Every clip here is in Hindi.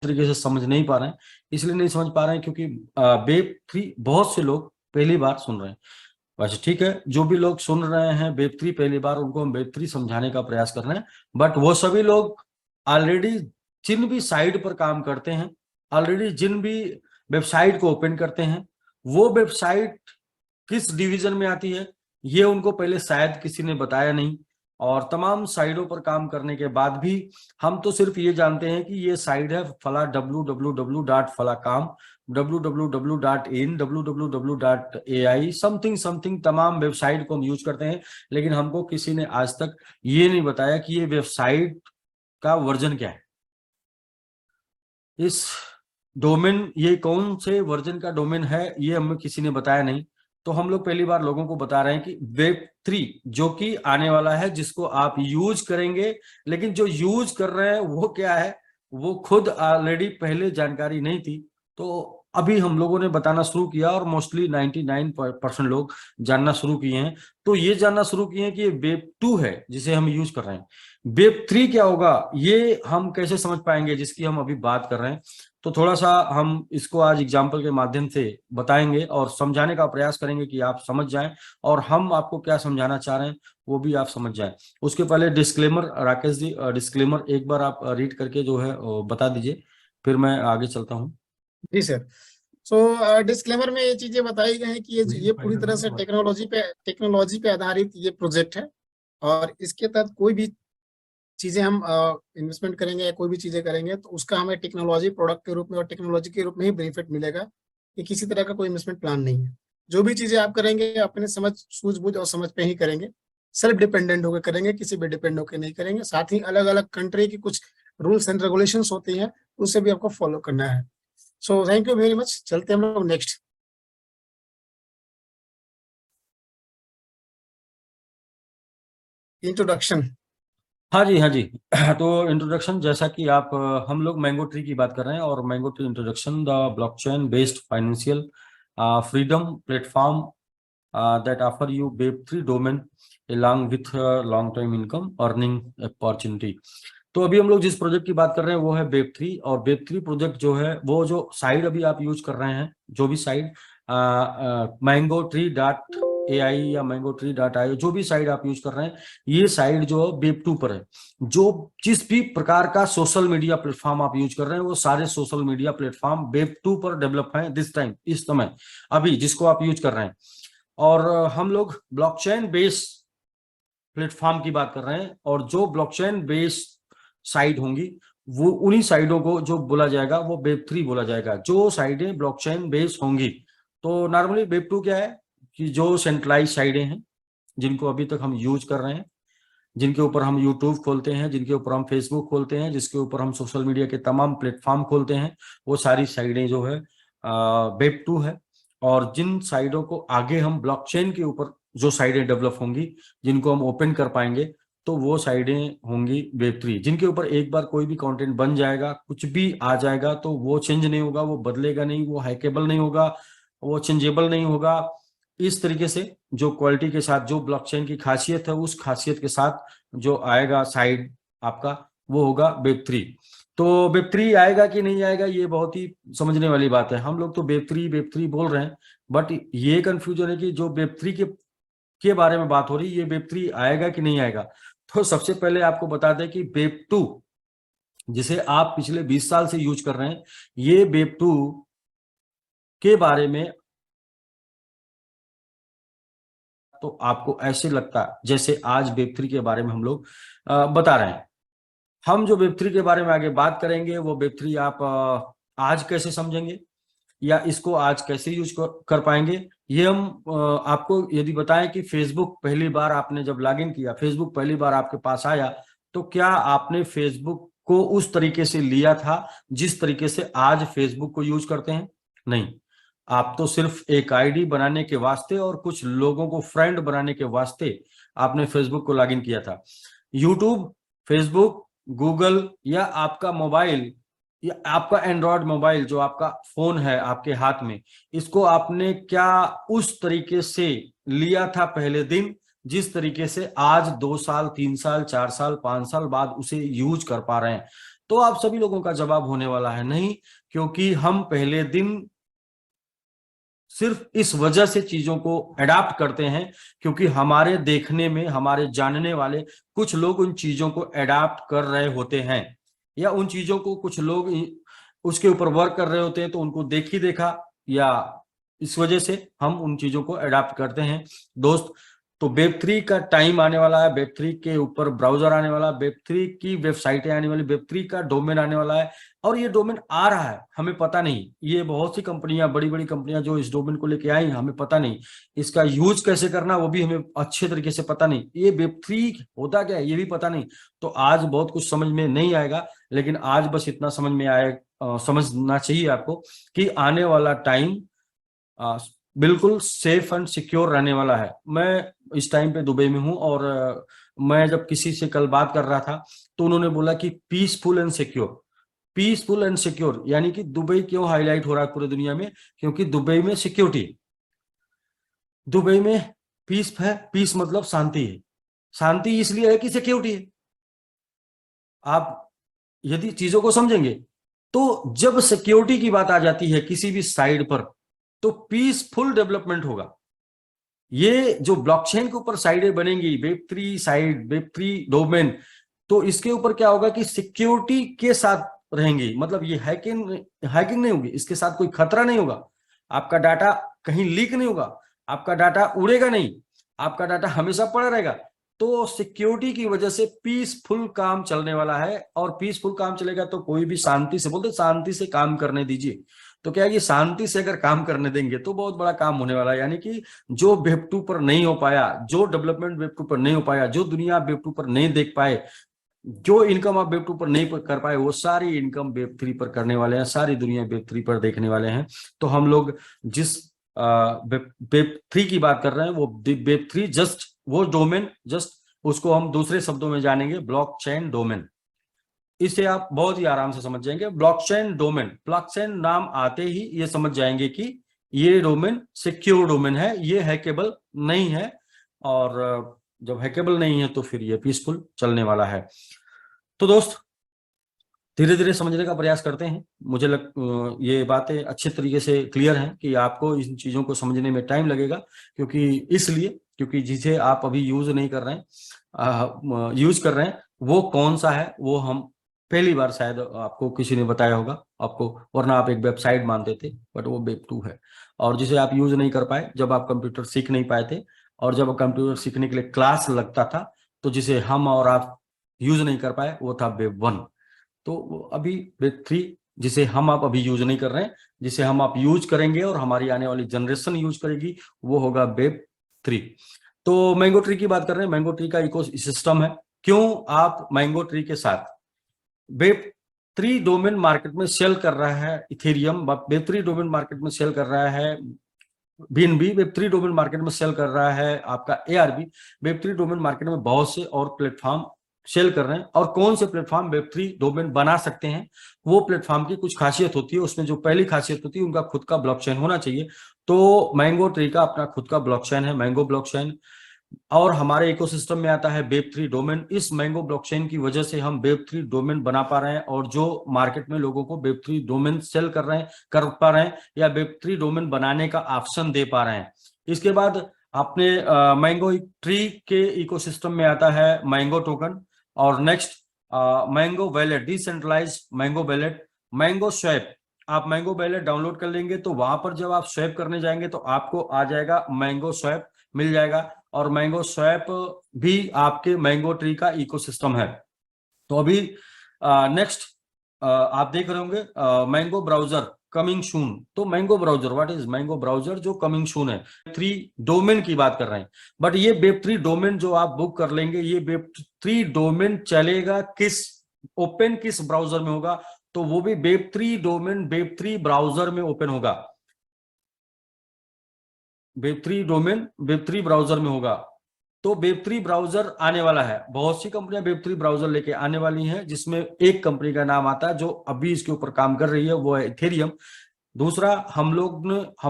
तरीके से समझ नहीं पा रहे हैं। इसलिए नहीं समझ पा रहे हैं क्योंकि वेब 3 बहुत से लोग पहली बार सुन रहे हैं। वैसे ठीक है, जो भी लोग सुन रहे हैं वेब 3 पहली बार, उनको हम वेब 3 समझाने का प्रयास कर रहे हैं। बट वो सभी लोग ऑलरेडी जिन भी साइट पर काम करते हैं, ऑलरेडी जिन भी वेबसाइट को ओपन करते हैं, वो वेबसाइट किस डिवीजन में आती है ये उनको पहले शायद किसी ने बताया नहीं। और तमाम साइटों पर काम करने के बाद भी हम तो सिर्फ ये जानते हैं कि ये साइट है फला www.falakam, www.in, www.ai, something something, तमाम वेबसाइट को हम यूज करते हैं। लेकिन हमको किसी ने आज तक ये नहीं बताया कि ये वेबसाइट का वर्जन क्या है, इस डोमेन ये कौन से वर्जन का डोमेन है, ये हमें किसी ने बताया नहीं। तो हम लोग पहली बार लोगों को बता रहे हैं कि वेब 3 जो कि आने वाला है, जिसको आप यूज करेंगे, लेकिन जो यूज कर रहे हैं वो क्या है, वो खुद ऑलरेडी पहले जानकारी नहीं थी। तो अभी हम लोगों ने बताना शुरू किया और मोस्टली 99% लोग जानना शुरू किए हैं। तो ये जानना शुरू किए हैं कि ये वेब 2 है जिसे हम यूज कर रहे हैं। वेब 3 क्या होगा ये हम कैसे समझ पाएंगे, जिसकी हम अभी बात कर रहे हैं। तो थोड़ा सा हम इसको आज एग्जाम्पल के माध्यम से बताएंगे और समझाने का प्रयास करेंगे कि आप समझ जाएं, और हम आपको क्या समझाना चाह रहे हैं वो भी आप समझ जाएं। उसके पहले डिस्क्लेमर, राकेश जी डिस्क्लेमर एक बार आप रीड करके जो है बता दीजिए, फिर मैं आगे चलता हूँ। जी सर। सो डिस्क्लेमर में ये चीजें बताई गई हैं कि ये पूरी तरह से टेक्नोलॉजी पे आधारित ये प्रोजेक्ट है, और इसके तहत कोई भी चीजें हम इन्वेस्टमेंट करेंगे या कोई भी चीजें करेंगे तो उसका हमें टेक्नोलॉजी प्रोडक्ट के रूप में और टेक्नोलॉजी के रूप में ही बेनिफिट मिलेगा। कि किसी तरह का कोई इन्वेस्टमेंट प्लान नहीं है। जो भी चीजें आप करेंगे अपने समझ सूझबूझ और समझ पे ही करेंगे, सेल्फ डिपेंडेंट होकर करेंगे, किसी पे डिपेंड होकर नहीं करेंगे। साथ ही अलग अलग कंट्री की कुछ रूल्स एंड रेगुलेशंस होती हैं, उसे भी आपको फॉलो करना है। So thank you very much. चलते हैं हम लोग नेक्स्ट। इंट्रोडक्शन। हाँ जी, हाँ जी। तो इंट्रोडक्शन, जैसा कि आप हम लोग मैंगो ट्री की बात कर रहे हैं, और mango tree introduction, the blockchain based financial freedom platform that offer you Web3 domain along with long-term income earning opportunity। तो अभी हम लोग जिस प्रोजेक्ट की बात कर रहे हैं वो है Web3, और Web3 प्रोजेक्ट जो है, वो जो साइट अभी आप यूज कर रहे हैं, जो भी साइट mangotree.ai या mangotree.io, जो भी साइट आप यूज कर रहे हैं, ये साइट जो Web2 पर है। जो जिस भी प्रकार का सोशल मीडिया प्लेटफॉर्म आप यूज कर रहे हैं, वो सारे सोशल मीडिया प्लेटफॉर्म Web2 पर डेवलप हैं दिस टाइम, इस समय अभी जिसको आप यूज कर रहे हैं। और हम लोग ब्लॉकचेन बेस्ड प्लेटफॉर्म की बात कर रहे हैं, और जो ब्लॉकचेन बेस्ड साइट होंगी वो उन्हीं साइटों को जो बोला जाएगा वो वेब3 बोला जाएगा, जो साइटें ब्लॉकचेन बेस्ड होंगी। तो नॉर्मली वेब2 क्या है कि जो सेंट्रलाइज साइटें हैं, जिनको अभी तक हम यूज कर रहे हैं, जिनके ऊपर हम यूट्यूब खोलते हैं, जिनके ऊपर हम फेसबुक खोलते हैं, जिसके ऊपर हम सोशल मीडिया के तमाम प्लेटफॉर्म खोलते हैं, वो सारी साइटें जो है वेब2 है। और जिन साइटों को आगे हम ब्लॉकचेन के ऊपर जो साइटें डेवलप होंगी, जिनको हम ओपन कर पाएंगे, तो वो साइटें होंगी वेब3, जिनके ऊपर एक बार कोई भी कंटेंट बन जाएगा, कुछ भी आ जाएगा, तो वो चेंज नहीं होगा, वो बदलेगा नहीं, वो हैकेबल नहीं होगा, वो चेंजेबल नहीं होगा। इस तरीके से जो क्वालिटी के साथ, जो ब्लॉकचेन की खासियत है, उस खासियत के साथ जो आएगा साइट आपका, वो होगा वेब3। तो वेब3 आएगा कि नहीं आएगा ये बहुत ही समझने वाली बात है। हम लोग तो वेब3 बोल रहे हैं, बट ये कंफ्यूजन है कि जो वेब3 के बारे में बात हो रही है, ये वेब3 आएगा कि नहीं आएगा। तो सबसे पहले आपको बता दें कि वेब2 जिसे आप पिछले 20 साल से यूज कर रहे हैं, ये वेब2 के बारे में तो आपको ऐसे लगता है जैसे आज वेब3 के बारे में हम लोग बता रहे हैं। हम जो वेब3 के बारे में आगे बात करेंगे, वो वेब3 आप आज कैसे समझेंगे या इसको आज कैसे यूज कर पाएंगे, ये हम आपको यदि बताएं कि फेसबुक पहली बार आपने जब लॉगिन किया, फेसबुक पहली बार आपके पास आया, तो क्या आपने फेसबुक को उस तरीके से लिया था जिस तरीके से आज फेसबुक को यूज करते हैं? नहीं। आप तो सिर्फ एक आईडी बनाने के वास्ते और कुछ लोगों को फ्रेंड बनाने के वास्ते आपने फेसबुक को लॉगिन किया था। यूट्यूब, फेसबुक, गूगल, या आपका मोबाइल, या आपका एंड्रॉयड मोबाइल जो आपका फोन है आपके हाथ में, इसको आपने क्या उस तरीके से लिया था पहले दिन, जिस तरीके से आज 2 साल, 3 साल, 4 साल, 5 साल बाद उसे यूज कर पा रहे हैं? तो आप सभी लोगों का जवाब होने वाला है नहीं, क्योंकि हम पहले दिन सिर्फ इस वजह से चीजों को अडाप्ट करते हैं क्योंकि हमारे देखने में हमारे जानने वाले कुछ लोग उन चीजों को अडाप्ट कर रहे होते हैं, या उन चीजों को कुछ लोग उसके ऊपर वर्क कर रहे होते हैं, तो उनको देख ही देखा या इस वजह से हम उन चीजों को अडाप्ट करते हैं दोस्त। तो वेब3 का टाइम आने वाला है, वेब3 के ऊपर ब्राउजर आने वाला है, वेब3 की वेबसाइटें आने वाली, वेब3 का डोमेन आने वाला है। और ये डोमेन आ रहा है, हमें पता नहीं, ये बहुत सी कंपनियां, बड़ी बड़ी कंपनियां जो इस डोमेन को लेके आई, हमें पता नहीं इसका यूज कैसे करना, वो भी हमें अच्छे तरीके से पता नहीं, ये वेब3 होता क्या है ये भी पता नहीं। तो आज बहुत कुछ समझ में नहीं आएगा, लेकिन आज बस इतना समझ में आए, समझना चाहिए आपको कि आने वाला टाइम बिल्कुल सेफ एंड सिक्योर रहने वाला है। मैं इस टाइम पे दुबई में हूं, और मैं जब किसी से कल बात कर रहा था तो उन्होंने बोला कि peaceful and secure, peaceful and secure, यानी कि दुबई क्यों हाईलाइट हो रहा है पूरी दुनिया में, क्योंकि दुबई में सिक्योरिटी, दुबई में पीस है, पीस मतलब शांति है, शांति इसलिए है कि सिक्योरिटी है। आप यदि चीजों को समझेंगे तो जब सिक्योरिटी की बात आ जाती है किसी भी साइड पर, तो पीसफुल डेवलपमेंट होगा। ये जो ब्लॉकचेन के ऊपर साइडें बनेंगी, वेब3 साइड, वेब3 डोमेन, तो इसके ऊपर क्या होगा कि सिक्योरिटी के साथ रहेंगी, मतलब ये हैकिंग नहीं होगी, इसके साथ कोई खतरा नहीं होगा, आपका डाटा कहीं लीक नहीं होगा, आपका डाटा उड़ेगा नहीं, आपका डाटा हमेशा पड़ा रहेगा। तो सिक्योरिटी की वजह से पीसफुल काम चलने वाला है, और पीसफुल काम चलेगा तो कोई भी शांति से, बोलते शांति से काम करने दीजिए। तो क्या है कि शांति से अगर काम करने देंगे तो बहुत बड़ा काम होने वाला है। यानी कि जो वेब2 पर नहीं हो पाया, जो डेवलपमेंट वेब2 पर नहीं हो पाया, जो दुनिया आप वेब2 पर नहीं देख पाए, जो इनकम आप वेब2 पर नहीं कर पाए, वो सारी इनकम वेब3 पर करने वाले हैं, सारी दुनिया वेब3 पर देखने वाले हैं। तो हम लोग जिस वेब3 की बात कर रहे हैं वो वेब3 जस्ट वो डोमेन, जस्ट उसको हम दूसरे शब्दों में जानेंगे ब्लॉकचेन डोमेन। इसे आप बहुत ही आराम से समझ जाएंगे, ब्लॉकचेन डोमेन, ब्लॉकचेन नाम आते ही ये समझ जाएंगे कि ये डोमेन सिक्योर डोमेन है, ये हैकेबल नहीं है, और जब हैकेबल नहीं है तो फिर ये पीसफुल चलने वाला है। तो दोस्त धीरे धीरे समझने का प्रयास करते हैं। मुझे ये बातें अच्छे तरीके से क्लियर हैं कि आपको इन चीजों को समझने में टाइम लगेगा, क्योंकि जिसे आप अभी यूज नहीं कर रहे हैं, यूज कर रहे हैं, वो कौन सा है वो हम पहली बार शायद आपको किसी ने बताया होगा आपको, वरना आप एक वेबसाइट मानते थे, बट वो वेब2 है। और जिसे आप यूज नहीं कर पाए जब आप कंप्यूटर सीख नहीं पाए थे, और जब कंप्यूटर सीखने के लिए क्लास लगता था, तो जिसे हम और आप यूज नहीं कर पाए वो था वेब1। तो अभी वेब3 जिसे हम आप अभी यूज नहीं कर रहे हैं, जिसे हम आप यूज करेंगे और हमारी आने वाली जनरेशन यूज करेगी, वो होगा वेब3। तो मैंगो ट्री की बात कर रहे हैं, मैंगो ट्री का इकोसिस्टम है। क्यों आप मैंगो ट्री के साथ वेब3 डोमेन मार्केट में सेल कर रहा है इथेरियम, वेब3 डोमेन मार्केट में सेल कर रहा है बीएनबी, वेब3 डोमेन मार्केट में सेल कर रहा है आपका एआरबी, वेब3 डोमेन मार्केट में बहुत से और प्लेटफॉर्म सेल कर रहे हैं। और कौन से प्लेटफॉर्म वेब3 डोमेन बना सकते हैं, वो प्लेटफॉर्म की कुछ खासियत होती है, उसमें जो पहली खासियत होती है उनका खुद का ब्लॉकचेन होना चाहिए। तो मैंगो ट्री का अपना खुद का ब्लॉकचेन है, मैंगो ब्लॉकचेन, और हमारे इकोसिस्टम में आता है वेब3 डोमेन। इस मैंगो ब्लॉकचेन की वजह से हम वेब3 डोमेन बना पा रहे हैं, और जो मार्केट में लोगों को वेब3 डोमेन सेल कर पा रहे हैं, या वेब3 डोमेन बनाने का ऑप्शन दे पा रहे हैं। इसके बाद अपने मैंगो ट्री के इकोसिस्टम में आता है मैंगो टोकन, और next mango wallet, decentralise mango wallet, mango swap. आप मैंगो वैलेट डाउनलोड कर लेंगे तो वहां पर जब आप स्वैप करने जाएंगे तो आपको आ जाएगा मैंगो स्वैप मिल जाएगा, और मैंगो स्वैप भी आपके मैंगो ट्री का इकोसिस्टम है। तो अभी नेक्स्ट आप देख रहे होंगे मैंगो ब्राउजर कमिंग सून। तो mango browser, what is mango browser जो कमिंग सून है, 3 डोमेन की बात कर रहे हैं। बट ये वेब3 डोमेन जो आप बुक कर लेंगे, ये वेब3 डोमेन चलेगा ओपन किस ब्राउजर में होगा, तो वो भी वेब3 डोमेन वेब3 ब्राउजर में ओपन होगा, वेब3 डोमेन वेब3 ब्राउजर में होगा। तो वेब3 ब्राउजर आने वाला है, बहुत सी कंपनियां वेब3 ब्राउजर लेके आने वाली हैं, जिसमें एक कंपनी का नाम आता है जो अभी इसके ऊपर काम कर रही है, वो है इथेरियम। दूसरा हम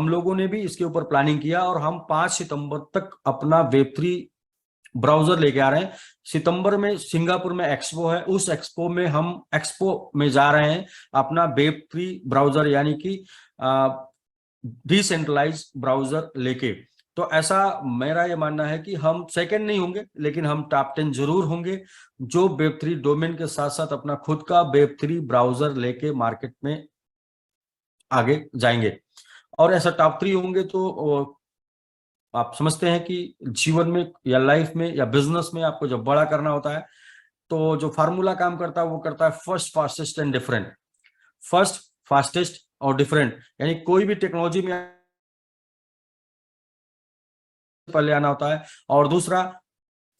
लोगों ने भी इसके ऊपर प्लानिंग किया, और हम 5 सितंबर तक अपना वेब3 ब्राउजर लेके आ रहे हैं। सितंबर में सिंगापुर में एक्सपो है, उस एक्सपो में हम एक्सपो में जा रहे हैं अपना वेब3 ब्राउजर यानी कि डिसेंट्रलाइज ब्राउजर लेके। तो ऐसा मेरा ये मानना है कि हम सेकंड नहीं होंगे, लेकिन हम टॉप 10 जरूर होंगे जो वेब3 डोमेन के साथ साथ अपना खुद का वेब3 ब्राउजर लेके मार्केट में आगे जाएंगे। और ऐसा टॉप 3 होंगे तो आप समझते हैं कि जीवन में या लाइफ में या बिजनेस में आपको जब बड़ा करना होता है तो जो फार्मूला काम करता है वो करता है first, fastest and different. First, fastest और डिफरेंट, यानी कोई भी टेक्नोलॉजी में पहले आना होता है। और दूसरा,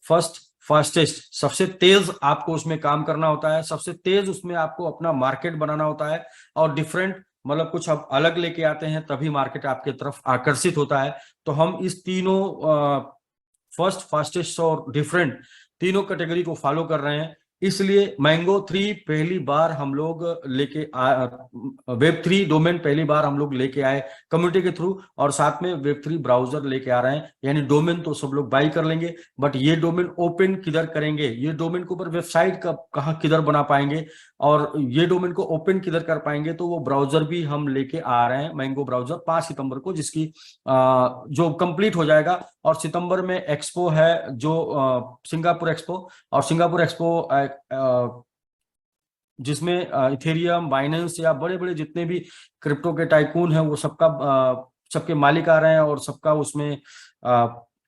फर्स्ट, फास्टेस्ट, सबसे तेज आपको उसमें काम करना होता है, सबसे तेज उसमें आपको अपना मार्केट बनाना होता है। और डिफरेंट मतलब कुछ आप अलग लेके आते हैं तभी मार्केट आपके तरफ आकर्षित होता है। तो हम इस तीनों फर्स्ट, फास्टेस्ट और डिफरेंट तीनों कैटेगरी को फॉलो कर रहे हैं। इसलिए मैंगो 3 पहली बार हम लोग लेके वेब3 डोमेन पहली बार हम लोग लेके आए कम्युनिटी के थ्रू, और साथ में वेब3 ब्राउजर लेके आ रहे हैं। यानी डोमेन तो सब लोग बाई कर लेंगे, बट ये डोमेन ओपन किधर करेंगे, ये डोमेन के ऊपर वेबसाइट का कहाँ किधर बना पाएंगे, और ये डोमेन को ओपन किधर कर पाएंगे, तो वो ब्राउजर भी हम लेके आ रहे हैं, मैंगो ब्राउजर 5 सितंबर को, जिसकी जो कंप्लीट हो जाएगा। और सितंबर में एक्सपो है जो सिंगापुर एक्सपो, और सिंगापुर एक्सपो जिसमें इथेरियम, बाइनेंस या बड़े बड़े जितने भी क्रिप्टो के टाइकून हैं वो सबके मालिक आ रहे हैं, और सबका उसमें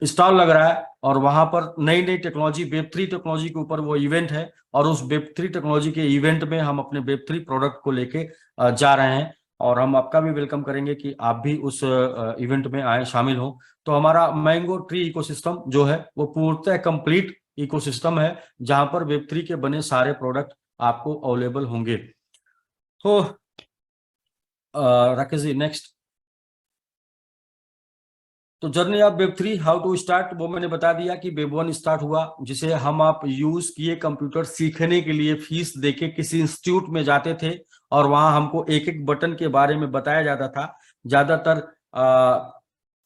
स्टॉल लग रहा है। और वहां पर नई नई टेक्नोलॉजी, वेब3 टेक्नोलॉजी के ऊपर वो इवेंट है, और उस वेब3 टेक्नोलॉजी के इवेंट में हम अपने वेब3 प्रोडक्ट को लेके जा रहे हैं। और हम आपका भी वेलकम करेंगे कि आप भी उस इवेंट में आए, शामिल हो। तो हमारा मैंगो ट्री इकोसिस्टम जो है वो पूर्णतः कंप्लीट इकोसिस्टम है, जहां पर वेब3 के बने सारे प्रोडक्ट आपको अवेलेबल होंगे। तो राकेश जी नेक्स्ट। तो जर्नी ऑफ वेब3 हाउ टू स्टार्ट, वो मैंने बता दिया कि वेब1 स्टार्ट हुआ, जिसे हम आप यूज किए कंप्यूटर सीखने के लिए फीस देके किसी इंस्टीट्यूट में जाते थे, और वहां हमको एक एक बटन के बारे में बताया जाता था। ज्यादातर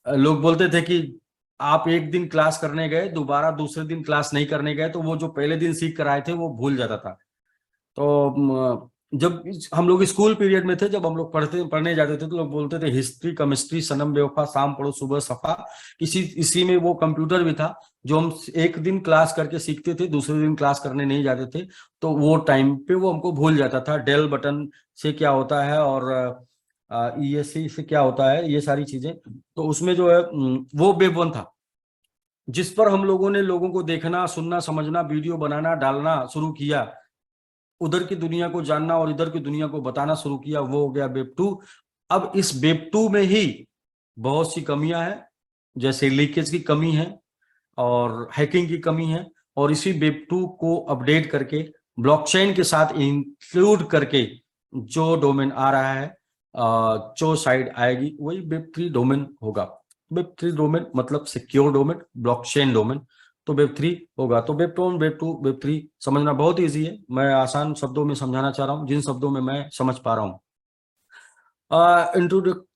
लोग बोलते थे कि आप एक दिन क्लास करने गए, दोबारा दूसरे दिन क्लास नहीं करने गए, तो वो जो पहले दिन सीख कर आए थे वो भूल जाता था। तो जब हम लोग स्कूल पीरियड में थे, जब हम लोग पढ़ने जाते थे, तो लोग बोलते थे हिस्ट्री, केमिस्ट्री, सनम बेवफा, शाम पढ़ो सुबह सफा। इसी में वो कंप्यूटर भी था, जो हम एक दिन क्लास करके सीखते थे, दूसरे दिन क्लास करने नहीं जाते थे। तो वो टाइम पे वो हमको भूल जाता था, डेल बटन से क्या होता है और ESC से क्या होता है, ये सारी चीजें। तो उसमें जो है वो वेब1 था, जिस पर हम लोगों ने लोगों को देखना, सुनना, समझना, वीडियो बनाना, डालना शुरू किया, उधर की दुनिया को जानना और इधर की दुनिया को बताना शुरू किया, वो हो गया वेब2। अब इस वेब2 में ही बहुत सी कमियां हैं, जैसे लीकेज की कमी है और हैकिंग की कमी है, और इसी वेब2 को अपडेट करके ब्लॉकचेन के साथ इंक्लूड करके जो डोमेन आ रहा है, जो साइड आएगी वही वेब3 डोमेन होगा। वेब3 डोमेन मतलब सिक्योर डोमेन, ब्लॉकचेन डोमेन, तो वेब3 होगा। तो वेब2, वेब2, वेब3 समझना बहुत इजी है, मैं आसान शब्दों में समझाना चाह रहा हूँ, जिन शब्दों में मैं समझ पा रहा हूँ।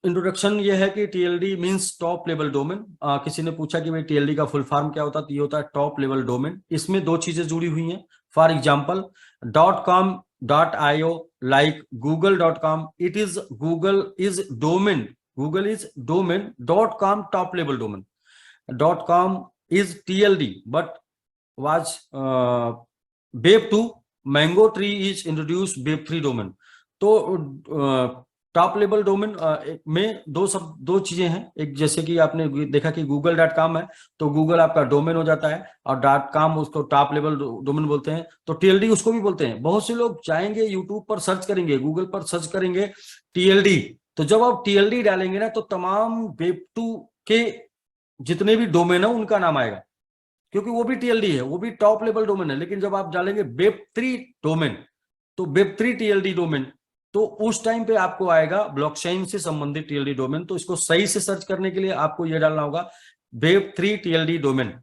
इंट्रोडक्शन ये है कि TLD means top level domain. किसी ने पूछा कि भाई TLD का फुल फॉर्म क्या होता है, तो ये होता है टॉप लेवल डोमेन। इसमें दो चीजें जुड़ी हुई हैं, for example .com, .io, like google.com, it is Google is domain, Google is domain, .com top level domain, .com is TLD but was Web2, Mango Tree is introduced Web3 domain. तो टॉप लेवल डोमेन में दो चीजें हैं। एक जैसे कि आपने देखा कि google.com है, तो गूगल आपका डोमेन हो जाता है, और .com उसको टॉप लेवल डोमेन बोलते हैं। तो TLD उसको भी बोलते हैं। बहुत से लोग चाहेंगे, यूट्यूब पर सर्च करेंगे, गूगल पर सर्च करेंगे TLD, तो जब आप TLD डालेंगे ना, तो तमाम Web2 के जितने भी डोमेन है उनका नाम आएगा, क्योंकि वो भी TLD है, वो भी टॉप लेवल डोमेन है। लेकिन जब आप डालेंगे वेब3 डोमेन, तो वेब3 TLD डोमेन, तो उस टाइम पे आपको आएगा ब्लॉकचेन से संबंधित TLD डोमेन। तो इसको सही से सर्च करने के लिए आपको ये डालना होगा वेब3 TLD डोमेन।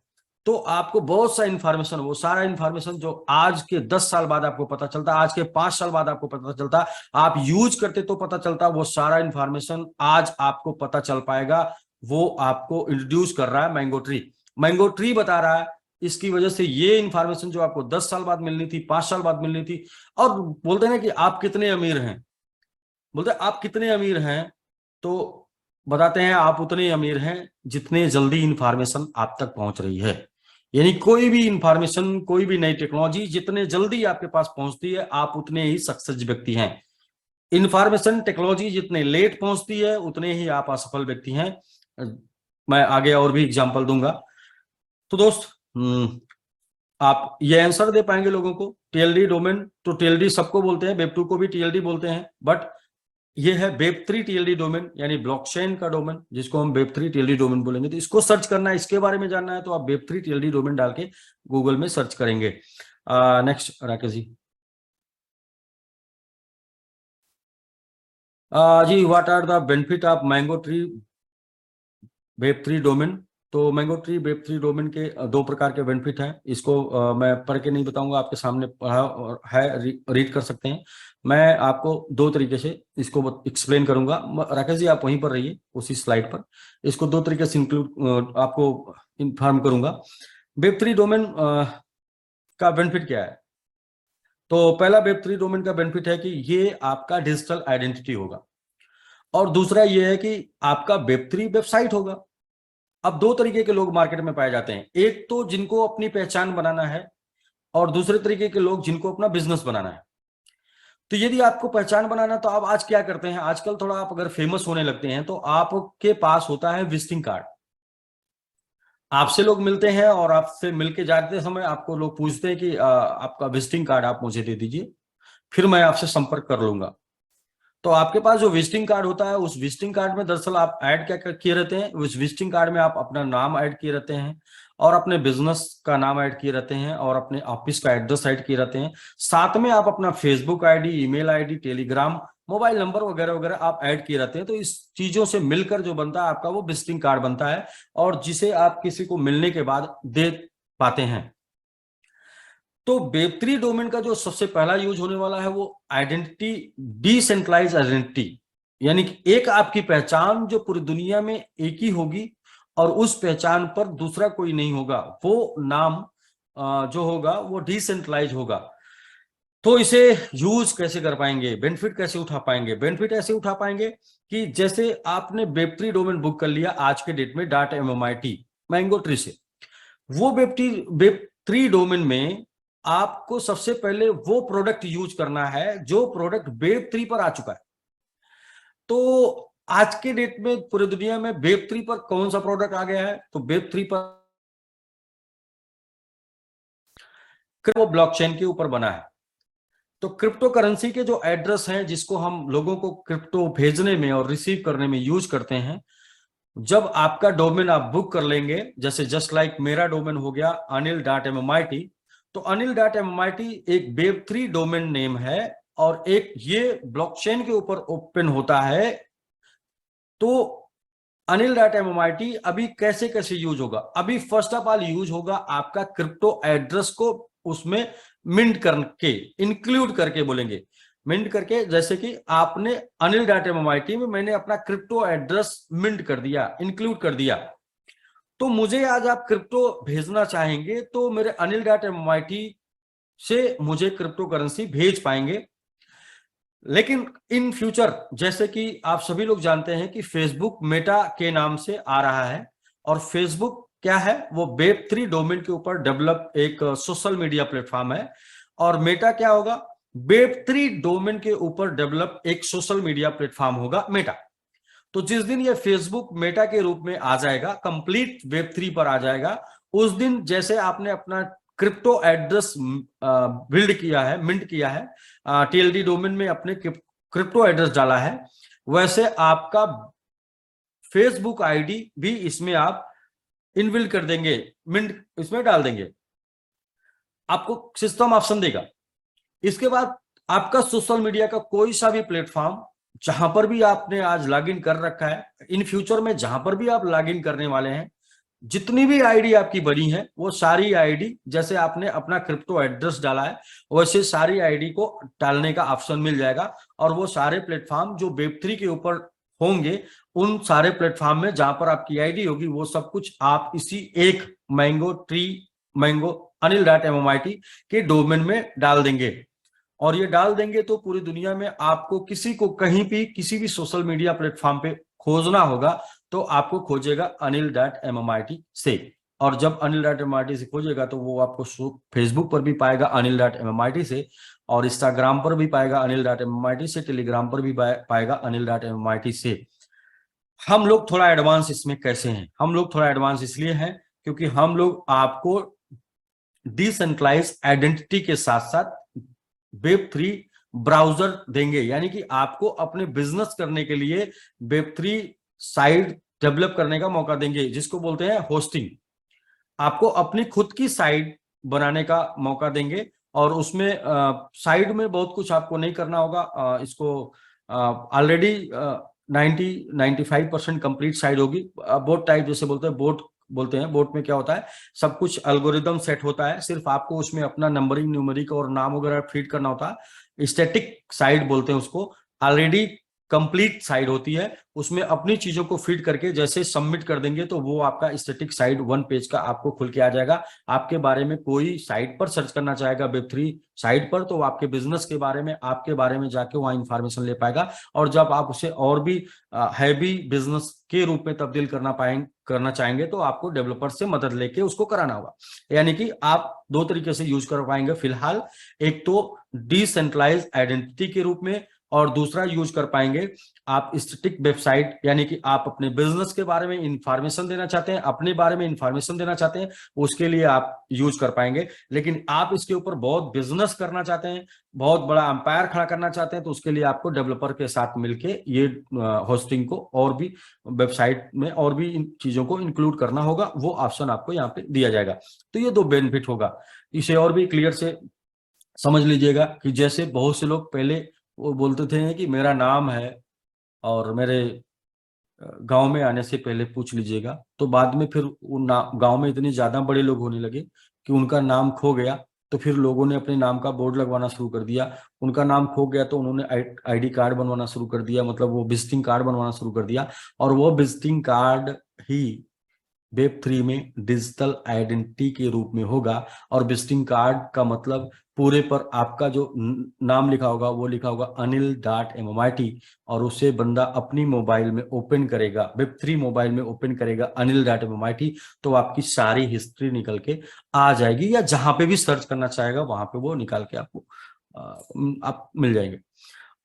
तो आपको बहुत सा इंफॉर्मेशन, वो सारा इंफॉर्मेशन जो आज के 10 साल बाद आपको पता चलता, आज के 5 साल बाद आपको पता चलता, आप यूज करते तो पता चलता, वो सारा इंफॉर्मेशन आज आपको पता चल पाएगा। वो आपको इंट्रोड्यूस कर रहा है मैंगो ट्री। मैंगो ट्री बता रहा है इसकी वजह से ये इंफॉर्मेशन जो आपको 10 साल बाद मिलनी थी, 5 साल बाद मिलनी थी, और बोलते हैं कि आप कितने अमीर हैं, बोलते हैं आप कितने अमीर हैं, तो बताते हैं आप उतने अमीर हैं जितने जल्दी इंफॉर्मेशन आप तक पहुंच रही है। यानी कोई भी इंफॉर्मेशन, कोई भी नई टेक्नोलॉजी जितने जल्दी आपके पास पहुंचती है, आप उतने ही सक्सेस व्यक्ति हैं। इंफॉर्मेशन टेक्नोलॉजी जितने लेट पहुंचती है, उतने ही आप असफल व्यक्ति हैं। मैं आगे और भी एग्जांपल दूंगा। तो दोस्त, आप ये आंसर दे पाएंगे लोगों को? टीएलडी डोमेन, तो टीएलडी सबको बोलते हैं, वेब 2 को भी टीएलडी बोलते हैं, बट ये है वेब 3 टीएलडी डोमेन, यानी ब्लॉकचेन का डोमेन, जिसको हम वेब 3 टीएलडी डोमेन बोलेंगे। तो इसको सर्च करना है, इसके बारे में जानना है, तो आप वेब 3 टीएलडी डोमेन डाल के गूगल में सर्च करेंगे। नेक्स्ट राकेश जी। जी, what are the benefit of mango tree web 3 domain? तो मैंगो ट्री वेब 3 डोमेन के दो प्रकार के बेनिफिट हैं। इसको मैं पढ़ के नहीं बताऊंगा, आपके सामने पढ़ा है, रीड कर सकते हैं। मैं आपको दो तरीके से इसको एक्सप्लेन करूंगा। राकेश जी आप वहीं पर रहिए, उसी स्लाइड पर। इसको दो तरीके से इंक्लूड आपको इन्फॉर्म करूंगा। वेब 3 डोमेन का बेनिफिट क्या है? तो पहला वेब 3 डोमेन का बेनिफिट है कि ये आपका डिजिटल आइडेंटिटी होगा, और दूसरा ये है कि आपका वेब 3 वेबसाइट होगा। अब दो तरीके के लोग मार्केट में पाए जाते हैं, एक तो जिनको अपनी पहचान बनाना है, और दूसरे तरीके के लोग जिनको अपना बिजनेस बनाना है। तो यदि आपको पहचान बनाना, तो आप आज क्या करते हैं, आजकल थोड़ा आप अगर फेमस होने लगते हैं तो आपके पास होता है विजिटिंग कार्ड। आपसे लोग मिलते हैं, और आपसे मिलके जाते समय आपको लोग पूछते हैं कि आपका विजिटिंग कार्ड आप मुझे दे दीजिए, फिर मैं आपसे संपर्क कर लूंगा। तो आपके पास जो विजिटिंग कार्ड होता है, उस विजिटिंग कार्ड में दरअसल आप ऐड क्या किए रहते हैं, उस विजिटिंग कार्ड में आप अपना नाम ऐड किए रहते हैं, और अपने बिजनेस का नाम ऐड किए रहते हैं, और अपने ऑफिस का एड्रेस ऐड किए रहते हैं। साथ में आप अपना Facebook ID, email ID, Telegram, mobile number वगैरह वगैरह आप ऐड किए रहते हैं। तो इस चीजों से मिलकर जो बनता है आपका, वो विजिटिंग कार्ड बनता है, और जिसे आप किसी को मिलने के बाद दे पाते हैं। तो वेब 3 डोमेन का जो सबसे पहला यूज होने वाला है, वो आइडेंटिटी, डिसेंट्रलाइज आइडेंटिटी, यानी कि एक आपकी पहचान जो पूरी दुनिया में एक ही होगी, और उस पहचान पर दूसरा कोई नहीं होगा। वो नाम जो होगा वो डिसेंट्रलाइज होगा। तो इसे यूज कैसे कर पाएंगे, बेनिफिट कैसे उठा पाएंगे? बेनिफिट ऐसे उठा पाएंगे कि जैसे आपने वेब 3 डोमेन बुक कर लिया आज के डेट में .MMIT मैंगो ट्री से, वो वेब 3 डोमेन में आपको सबसे पहले वो प्रोडक्ट यूज करना है जो प्रोडक्ट वेब 3 पर आ चुका है। तो आज के डेट में पूरी दुनिया में वेब 3 पर कौन सा प्रोडक्ट आ गया है? तो वेब 3 पर वो ब्लॉकचेन के ऊपर बना है। तो क्रिप्टो करेंसी के जो एड्रेस हैं, जिसको हम लोगों को क्रिप्टो भेजने में और रिसीव करने में यूज करते हैं, जब आपका डोमेन आप बुक कर लेंगे, जैसे जस्ट लाइक मेरा डोमेन हो गया anil.mmit, तो anil.mmit एक वेब 3 डोमेन नेम है, और एक ये ब्लॉकचेन के ऊपर ओपन होता है। तो anil.mmit अभी कैसे कैसे यूज होगा? अभी फर्स्ट ऑफ ऑल यूज होगा आपका क्रिप्टो एड्रेस को उसमें मिंट करके, इंक्लूड करके बोलेंगे, मिंट करके, जैसे कि आपने anil.mmit में मैंने अपना क्रिप्टो एड्रेस मिंट कर दिया, इंक्लूड कर दिया। तो मुझे आज आप क्रिप्टो भेजना चाहेंगे तो मेरे anil.mmit से मुझे क्रिप्टो करेंसी भेज पाएंगे। लेकिन इन फ्यूचर, जैसे कि आप सभी लोग जानते हैं कि फेसबुक मेटा के नाम से आ रहा है, और फेसबुक क्या है, वो वेब 3 डोमेन के ऊपर डेवलप एक सोशल मीडिया प्लेटफॉर्म है। और मेटा क्या होगा? वेब 3 डोमेन के ऊपर डेवलप एक सोशल मीडिया प्लेटफॉर्म होगा मेटा। तो जिस दिन ये फेसबुक मेटा के रूप में आ जाएगा, कंप्लीट वेब 3 पर आ जाएगा, उस दिन जैसे आपने अपना क्रिप्टो एड्रेस बिल्ड किया है, मिंट किया है, टीएलडी डोमेन में अपने क्रिप्टो एड्रेस डाला है, वैसे आपका फेसबुक आईडी भी इसमें आप इनबिल्ड कर देंगे, मिंट इसमें डाल देंगे, आपको सिस्टम ऑप्शन देगा। इसके बाद आपका सोशल मीडिया का कोई सा भी प्लेटफॉर्म, जहां पर भी आपने आज लॉगिन कर रखा है, इन फ्यूचर में जहां पर भी आप लॉगिन करने वाले हैं, जितनी भी आईडी आपकी बनी है, वो सारी आईडी, जैसे आपने अपना क्रिप्टो एड्रेस डाला है, वैसे सारी आईडी को डालने का ऑप्शन मिल जाएगा। और वो सारे प्लेटफॉर्म जो वेब 3 के ऊपर होंगे, उन सारे प्लेटफॉर्म में जहां पर आपकी आईडी होगी, वो सब कुछ आप इसी एक मैंगो ट्री मैंगो anil.mmit के डोमेन में डाल देंगे, और ये डाल देंगे तो पूरी दुनिया में आपको किसी को कहीं भी किसी भी सोशल मीडिया प्लेटफॉर्म पे खोजना होगा तो आपको खोजेगा anil.mmit से, और जब anil.mmit से खोजेगा तो वो आपको फेसबुक पर भी पाएगा anil.mmit से, और इंस्टाग्राम पर भी पाएगा anil.mmit से, टेलीग्राम पर भी पाएगा anil.mmit से। हम लोग थोड़ा एडवांस इसमें कैसे हैं? हम लोग थोड़ा एडवांस इसलिए हैं क्योंकि हम लोग आपको डिसेंट्रलाइज आइडेंटिटी के साथ साथ Web3 ब्राउजर देंगे, यानी कि आपको अपने बिजनेस करने के लिए Web3 साइट डेवलप करने का मौका देंगे, जिसको बोलते हैं होस्टिंग। आपको अपनी खुद की साइट बनाने का मौका देंगे, और उसमें साइड में बहुत कुछ आपको नहीं करना होगा। इसको ऑलरेडी 90-95% कंप्लीट साइड होगी। बोट टाइप जैसे बोलते हैं, बोट में क्या होता है, सब कुछ एल्गोरिदम सेट होता है, सिर्फ आपको उसमें अपना नंबरिंग न्यूमेरिक और नाम वगैरह फीड करना होता है। स्टैटिक साइड बोलते हैं उसको, ऑलरेडी कंप्लीट साइड होती है, उसमें अपनी चीजों को फीड करके जैसे सबमिट कर देंगे तो वो आपका स्टैटिक साइड 1 पेज का आपको खुल के आ जाएगा। आपके बारे में कोई साइट पर सर्च करना चाहेगा Web3 साइट पर, तो आपके बिजनेस के बारे में, आपके बारे में जाके वहां इंफॉर्मेशन ले पाएगा। और जब आप उसे और भी हैवी बिजनेस के रूप में तब्दील करना चाहेंगे तो आपको डेवलपर से मदद लेके उसको कराना होगा। यानी कि आप 2 तरीके से यूज कर पाएंगे फिलहाल, एक तो डिसेंट्रलाइज आइडेंटिटी के रूप में, और दूसरा यूज कर पाएंगे आप स्टैटिक वेबसाइट, यानी कि आप अपने बिजनेस के बारे में इंफॉर्मेशन देना चाहते हैं, अपने बारे में इंफॉर्मेशन देना चाहते हैं, उसके लिए आप यूज कर पाएंगे। लेकिन आप इसके ऊपर बहुत बिजनेस करना चाहते हैं, बहुत बड़ा एम्पायर खड़ा करना चाहते हैं, तो उसके लिए आपको डेवलपर के साथ मिलके ये होस्टिंग को और भी वेबसाइट में और भी इन चीजों को इंक्लूड करना होगा, वो ऑप्शन आपको यहाँ पे दिया जाएगा। तो ये 2 बेनिफिट होगा। इसे और भी क्लियर से समझ लीजिएगा कि जैसे बहुत से लोग पहले वो बोलते थे कि मेरा नाम है, और मेरे गांव में आने से पहले पूछ लीजिएगा, तो बाद में फिर गांव में इतने ज्यादा बड़े लोग होने लगे कि उनका नाम खो गया, तो फिर लोगों ने अपने नाम का बोर्ड लगवाना शुरू कर दिया। उनका नाम खो गया तो उन्होंने आईडी कार्ड बनवाना शुरू कर दिया, मतलब वो विजिटिंग कार्ड बनवाना शुरू कर दिया, और वो विजिटिंग कार्ड ही Web3 में डिजिटल आइडेंटिटी के रूप में होगा। और विजिटिंग कार्ड का मतलब पूरे पर आपका जो नाम लिखा होगा वो लिखा होगा anil.mmit, और उसे बंदा अपनी मोबाइल में ओपन करेगा, Web3 मोबाइल में ओपन करेगा anil.mmit, तो आपकी सारी हिस्ट्री निकल के आ जाएगी, या जहां पे भी सर्च करना चाहेगा वहां पे वो निकाल के आपको आप मिल जाएंगे।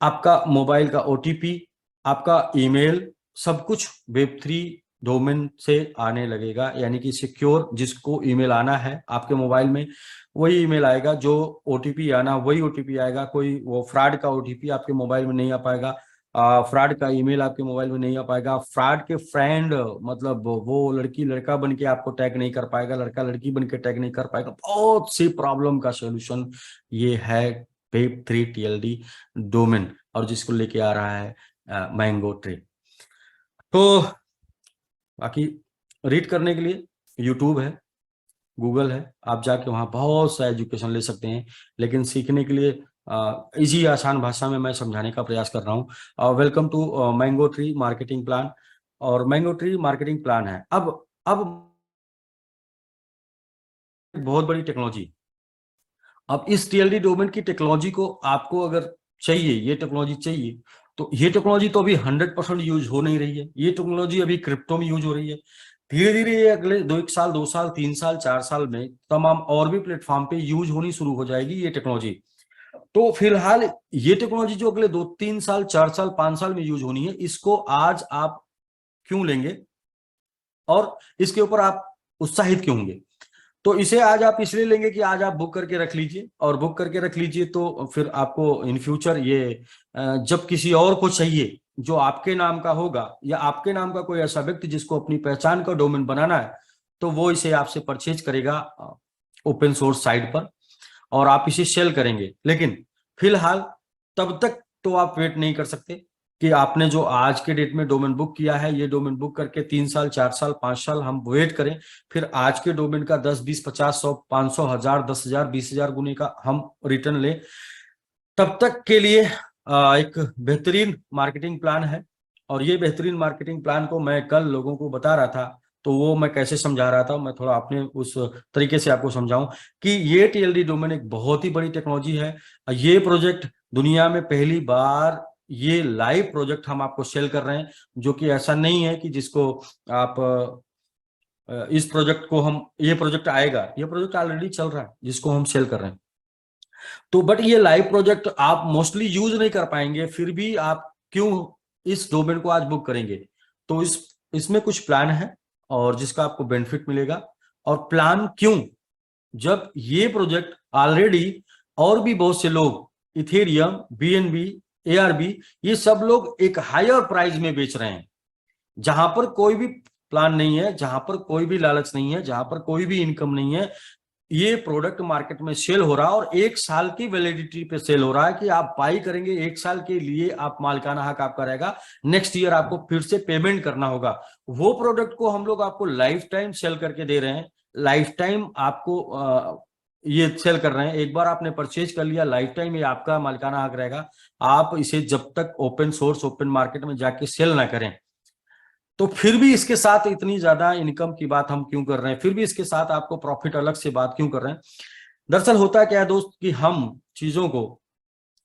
आपका मोबाइल का OTP, आपका ईमेल, सब कुछ Web3 डोमेन से आने लगेगा, यानी कि सिक्योर जिसको ईमेल आना है आपके मोबाइल में वही ईमेल आएगा, जो OTP आना वही OTP आएगा। कोई वो फ्रॉड का OTP आपके मोबाइल में नहीं आ पाएगा, फ्रॉड का ईमेल आपके मोबाइल में नहीं आ पाएगा, फ्रॉड के फ्रेंड मतलब वो लड़की लड़का बन के आपको टैग नहीं कर पाएगा, लड़का लड़की बन के टैग नहीं कर पाएगा। बहुत सी प्रॉब्लम का सोल्यूशन ये है Web3 TLD डोमेन, और जिसको लेके आ रहा है मैंगो ट्री। तो बाकी रीड करने के लिए यूट्यूब है, गूगल है, आप जाके वहाँ बहुत सा एजुकेशन ले सकते हैं, लेकिन सीखने के लिए इजी आसान भाषा में मैं समझाने का प्रयास कर रहा हूँ। Welcome to mango tree marketing plan, और मैंगो ट्री मार्केटिंग प्लान है। अब बहुत बड़ी टेक्नोलॉजी, अब इस TLD डोमेन की टेक्नोलॉजी को आपको अगर चाहिए, ये टेक्नोलॉजी चाहिए, तो ये टेक्नोलॉजी तो अभी 100% यूज हो नहीं रही है। ये टेक्नोलॉजी अभी क्रिप्टो में यूज हो रही है। धीरे धीरे ये अगले 2 साल 2 साल 3 साल 4 साल में तमाम और भी प्लेटफॉर्म पे यूज होनी शुरू हो जाएगी ये टेक्नोलॉजी। तो फिलहाल ये टेक्नोलॉजी जो अगले 2-3 साल 4 साल 5 साल में यूज होनी है, इसको आज आप क्यों लेंगे और इसके ऊपर आप उत्साहित क्यों होंगे? तो इसे आज आप इसलिए लेंगे कि आज आप बुक करके रख लीजिए, और बुक करके रख लीजिए तो फिर आपको इन फ्यूचर ये जब किसी और को चाहिए जो आपके नाम का होगा, या आपके नाम का कोई ऐसा व्यक्ति जिसको अपनी पहचान का डोमेन बनाना है, तो वो इसे आपसे परचेज करेगा ओपन सोर्स साइट पर, और आप इसे सेल करेंगे। लेकिन फिलहाल तब तक तो आप वेट नहीं कर सकते कि आपने जो आज के डेट में डोमेन बुक किया है, ये डोमेन बुक करके 3 साल 4 साल 5 साल हम वेट करें, फिर आज के डोमेन का 10 20 50 100 500 1000 10,000 20,000 गुने का हम रिटर्न लें। तब तक के लिए एक बेहतरीन मार्केटिंग प्लान है, और ये बेहतरीन मार्केटिंग प्लान को मैं कल लोगों को बता रहा था तो वो मैं कैसे समझा रहा था, मैं थोड़ा अपने उस तरीके से आपको समझाऊं कि ये टीएलडी डोमेन एक बहुत ही बड़ी टेक्नोलॉजी है। ये प्रोजेक्ट दुनिया में पहली बार ये लाइव प्रोजेक्ट हम आपको सेल कर रहे हैं, जो कि ऐसा नहीं है कि जिसको आप इस प्रोजेक्ट को हम, ये प्रोजेक्ट आएगा, ये प्रोजेक्ट ऑलरेडी चल रहा है जिसको हम सेल कर रहे हैं। तो बट ये लाइव प्रोजेक्ट आप मोस्टली यूज नहीं कर पाएंगे, फिर भी आप क्यों इस डोमेन को आज बुक करेंगे? तो इसमें कुछ प्लान है और जिसका आपको बेनिफिट मिलेगा। और प्लान क्यों? जब ये प्रोजेक्ट ऑलरेडी और भी बहुत से लोग इथेरियम, बीएनबी, एआरबी, ये सब लोग एक हायर प्राइस में बेच रहे हैं, जहां पर कोई भी प्लान नहीं है, जहां पर कोई भी लालच नहीं है, जहां पर कोई भी इनकम नहीं है। ये प्रोडक्ट मार्केट में सेल हो रहा है और 1 साल की वैलिडिटी पे सेल हो रहा है कि आप बाई करेंगे 1 साल के लिए, आप मालिकाना हक आपका रहेगा, नेक्स्ट ईयर आपको फिर से पेमेंट करना होगा। वो प्रोडक्ट को हम लोग आपको लाइफ टाइम सेल करके दे रहे हैं। लाइफ टाइम आपको ये सेल कर रहे हैं। एक बार आपने परचेज कर लिया, लाइफ टाइम ये आपका मालिकाना हक रहेगा। आप इसे जब तक ओपन सोर्स, ओपन मार्केट में जाके सेल ना करें। तो फिर भी इसके साथ इतनी ज्यादा इनकम की बात हम क्यों कर रहे हैं, फिर भी इसके साथ आपको प्रॉफिट अलग से बात क्यों कर रहे हैं? दरअसल होता क्या है दोस्त, कि हम चीजों को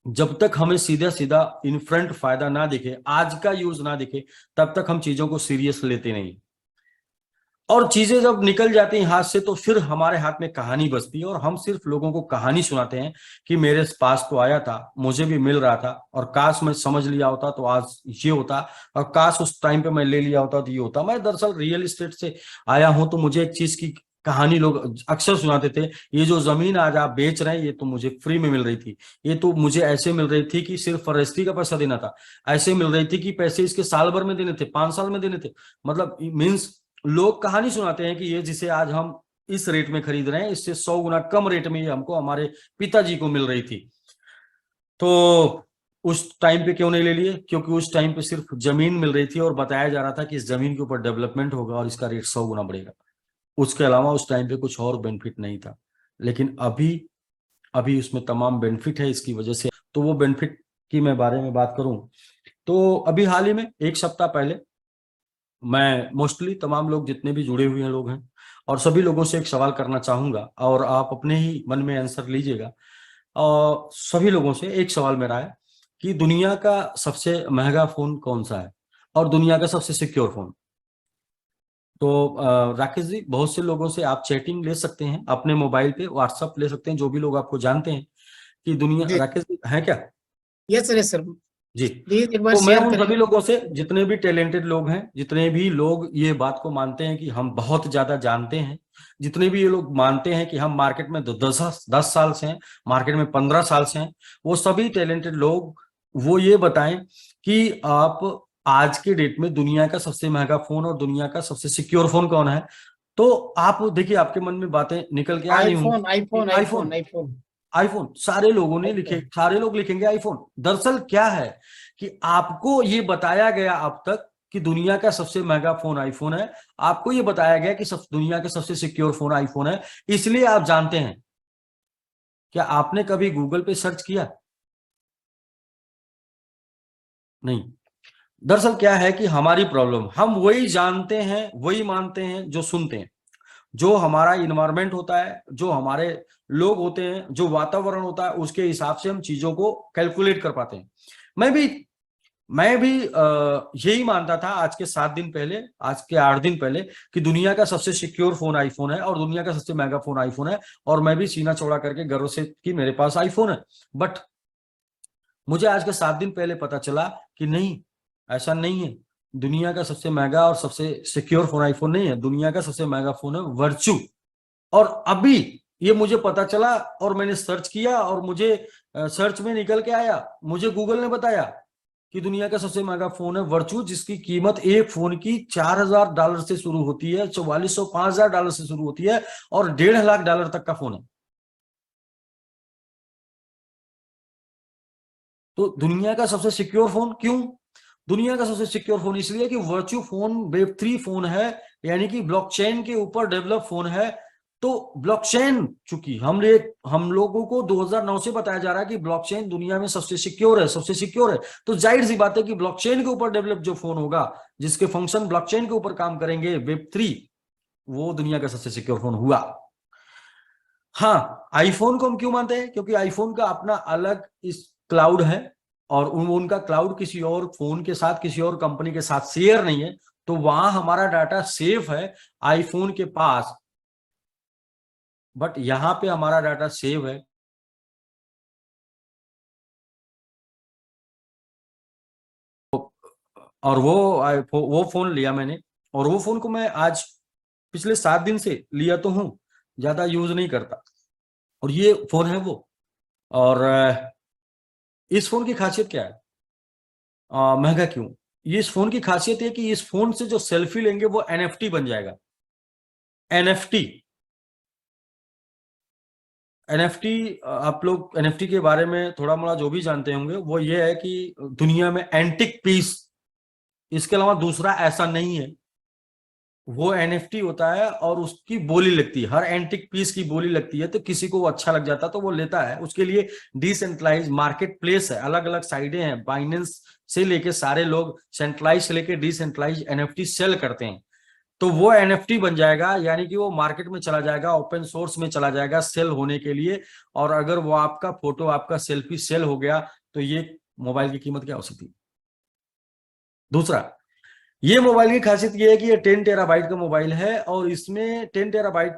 जब तक हमें सीधा सीधा इन फ्रंट फायदा ना दिखे, आज का यूज ना दिखे, तब तक हम चीजों को सीरियस लेते नहीं। और चीजें जब निकल जाती हैं हाथ से, तो फिर हमारे हाथ में कहानी बचती है और हम सिर्फ लोगों को कहानी सुनाते हैं कि मेरे पास तो आया था, मुझे भी मिल रहा था, और काश मैं समझ लिया होता तो आज ये होता, और काश उस टाइम पे मैं ले लिया होता तो ये होता। मैं दरअसल रियल एस्टेट से आया हूं, तो मुझे एक चीज की कहानी लोग अक्सर सुनाते थे, ये जो जमीन आज आप बेच रहे हैं ये तो मुझे फ्री में मिल रही थी, ये तो मुझे ऐसे मिल रही थी कि सिर्फ रजिस्ट्री का पैसा देना था, ऐसे मिल रही थी कि पैसे इसके साल भर में देने थे, 5 साल में देने थे। मतलब मीन्स लोग कहानी सुनाते हैं कि ये जिसे आज हम इस रेट में खरीद रहे हैं, इससे 100 गुना कम रेट में ये हमको हमारे पिताजी को मिल रही थी। तो उस टाइम पे क्यों नहीं ले लिए? क्योंकि उस टाइम पे सिर्फ जमीन मिल रही थी और बताया जा रहा था कि इस जमीन के ऊपर डेवलपमेंट होगा और इसका रेट 100 गुना बढ़ेगा। उसके अलावा उस टाइम पे कुछ और बेनिफिट नहीं था। लेकिन अभी अभी उसमें तमाम बेनिफिट है इसकी वजह से। तो वो बेनिफिट की मैं बारे में बात करूं, तो अभी हाल ही में 1 सप्ताह पहले मैं मोस्टली तमाम लोग जितने भी जुड़े हुए हैं लोग हैं, और सभी लोगों से एक सवाल करना चाहूंगा और आप अपने ही मन में आंसर लीजिएगा। और सभी लोगों से एक सवाल मेरा है कि दुनिया का सबसे महंगा फोन कौन सा है और दुनिया का सबसे सिक्योर फोन? तो राकेश जी, बहुत से लोगों से आप चैटिंग ले सकते हैं, अपने मोबाइल पे व्हाट्सएप ले सकते हैं, जो भी लोग आपको जानते हैं कि दुनिया, जी, राकेश जी है क्या? यस सर, यस सर, जी। प्लीज एक बार तो मैं शेयर उन करें। सभी लोगों से, जितने भी टैलेंटेड लोग हैं, जितने भी लोग ये बात को मानते हैं कि हम बहुत ज्यादा जानते हैं, जितने भी ये लोग मानते हैं कि हम मार्केट में 10 साल से हैं, मार्केट में 15 साल से हैं, वो सभी टैलेंटेड लोग वो ये बताएं कि आप आज के डेट में दुनिया का सबसे महंगा फोन और दुनिया का सबसे सिक्योर फोन कौन है? तो आप देखिए, आपके मन में बातें निकल के आ रही होंगी आईफोन, कि iPhone, iPhone, iPhone, iPhone, iPhone सारे लोगों ने लिखे, आईफोन। सारे लोग लिखेंगे आईफोन। दरअसल क्या है कि आपको ये बताया गया अब तक कि दुनिया का सबसे महंगा फोन आईफोन है, आपको ये बताया गया कि दुनिया का सबसे सिक्योर फोन आईफोन है, इसलिए आप जानते हैं। क्या आपने कभी गूगल पे सर्च किया? नहीं। दरअसल क्या है कि हमारी प्रॉब्लम, हम वही जानते हैं, वही मानते हैं जो सुनते हैं। जो हमारा इन्वायरमेंट होता है, जो हमारे लोग होते हैं, जो वातावरण होता है, उसके हिसाब से हम चीजों को कैलकुलेट कर पाते हैं। मैं भी यही मानता था आज के 7 दिन पहले, आज के 8 दिन पहले, कि दुनिया का सबसे सिक्योर फोन आईफोन है और दुनिया का सबसे महंगा फोन आईफोन है, और मैं भी सीना चौड़ा करके गर्व से कि मेरे पास आईफोन है। बट मुझे आज के 7 दिन पहले पता चला कि नहीं, ऐसा नहीं है। दुनिया का सबसे महंगा और सबसे सिक्योर फोन आईफोन नहीं है, दुनिया का सबसे महंगा फोन है वर्चू। और अभी ये मुझे पता चला और मैंने सर्च किया और मुझे सर्च में निकल के आया, मुझे गूगल ने बताया कि दुनिया का सबसे महंगा फोन है वर्चू, जिसकी कीमत एक फोन की $4000 से शुरू होती है, 4400 $5000 से शुरू होती है, और $1.5 लाख तक का फोन है। तो दुनिया का सबसे सिक्योर फोन क्यों? दुनिया का सबसे सिक्योर फोन इसलिए कि वर्चू फोन Web3 फोन है, यानी कि ब्लॉकचेन के ऊपर डेवलप फोन है। तो ब्लॉकचेन, चूंकि हम लोगों को 2009 से बताया जा रहा है कि ब्लॉकचेन दुनिया में सबसे सिक्योर है, सबसे सिक्योर है, तो जाहिर सी बात है कि ब्लॉकचेन के ऊपर डेवलप जो फोन होगा, जिसके फंक्शन ब्लॉकचेन के ऊपर काम करेंगे, Web3, वो दुनिया का सबसे सिक्योर फोन हुआ। हाँ, आईफोन को हम क्यों मानते हैं? क्योंकि आईफोन का अपना अलग इस क्लाउड है, और उनका क्लाउड किसी और फोन के साथ, किसी और कंपनी के साथ शेयर नहीं है, तो वहां हमारा डाटा सेफ है आईफोन के पास, बट यहां पे हमारा डाटा सेव है और वो फोन लिया मैंने, और वो फोन को मैं आज पिछले 7 दिन से लिया तो हूं, ज्यादा यूज नहीं करता, और ये फोन है वो। और इस फोन की खासियत क्या है, महंगा क्यों? ये इस फोन की खासियत है कि इस फोन से जो सेल्फी लेंगे वो एनएफटी बन जाएगा। एनएफटी, एनएफटी, आप लोग एनएफटी के बारे में थोड़ा मोड़ा जो भी जानते होंगे, वो ये है कि दुनिया में एंटिक पीस, इसके अलावा दूसरा ऐसा नहीं है, वो एनएफटी होता है और उसकी बोली लगती है, हर एंटिक पीस की बोली लगती है, तो किसी को वो अच्छा लग जाता है तो वो लेता है। उसके लिए डिसेंट्रलाइज मार्केट प्लेस है, अलग अलग साइडें हैं, बाइनेंस से लेके सारे लोग, सेंट्रलाइज से लेके डिसेंट्रलाइज एनएफटी सेल करते हैं, तो वो एनएफटी बन जाएगा, यानी कि वो मार्केट में चला जाएगा, ओपन सोर्स में चला जाएगा सेल होने के लिए। और अगर वो आपका फोटो, आपका सेल्फी सेल हो गया, तो ये मोबाइल की कीमत क्या हो सकती है? दूसरा, ये मोबाइल की खासियत ये है कि ये 10 टेराबाइट का मोबाइल है, और इसमें 10 टेराबाइट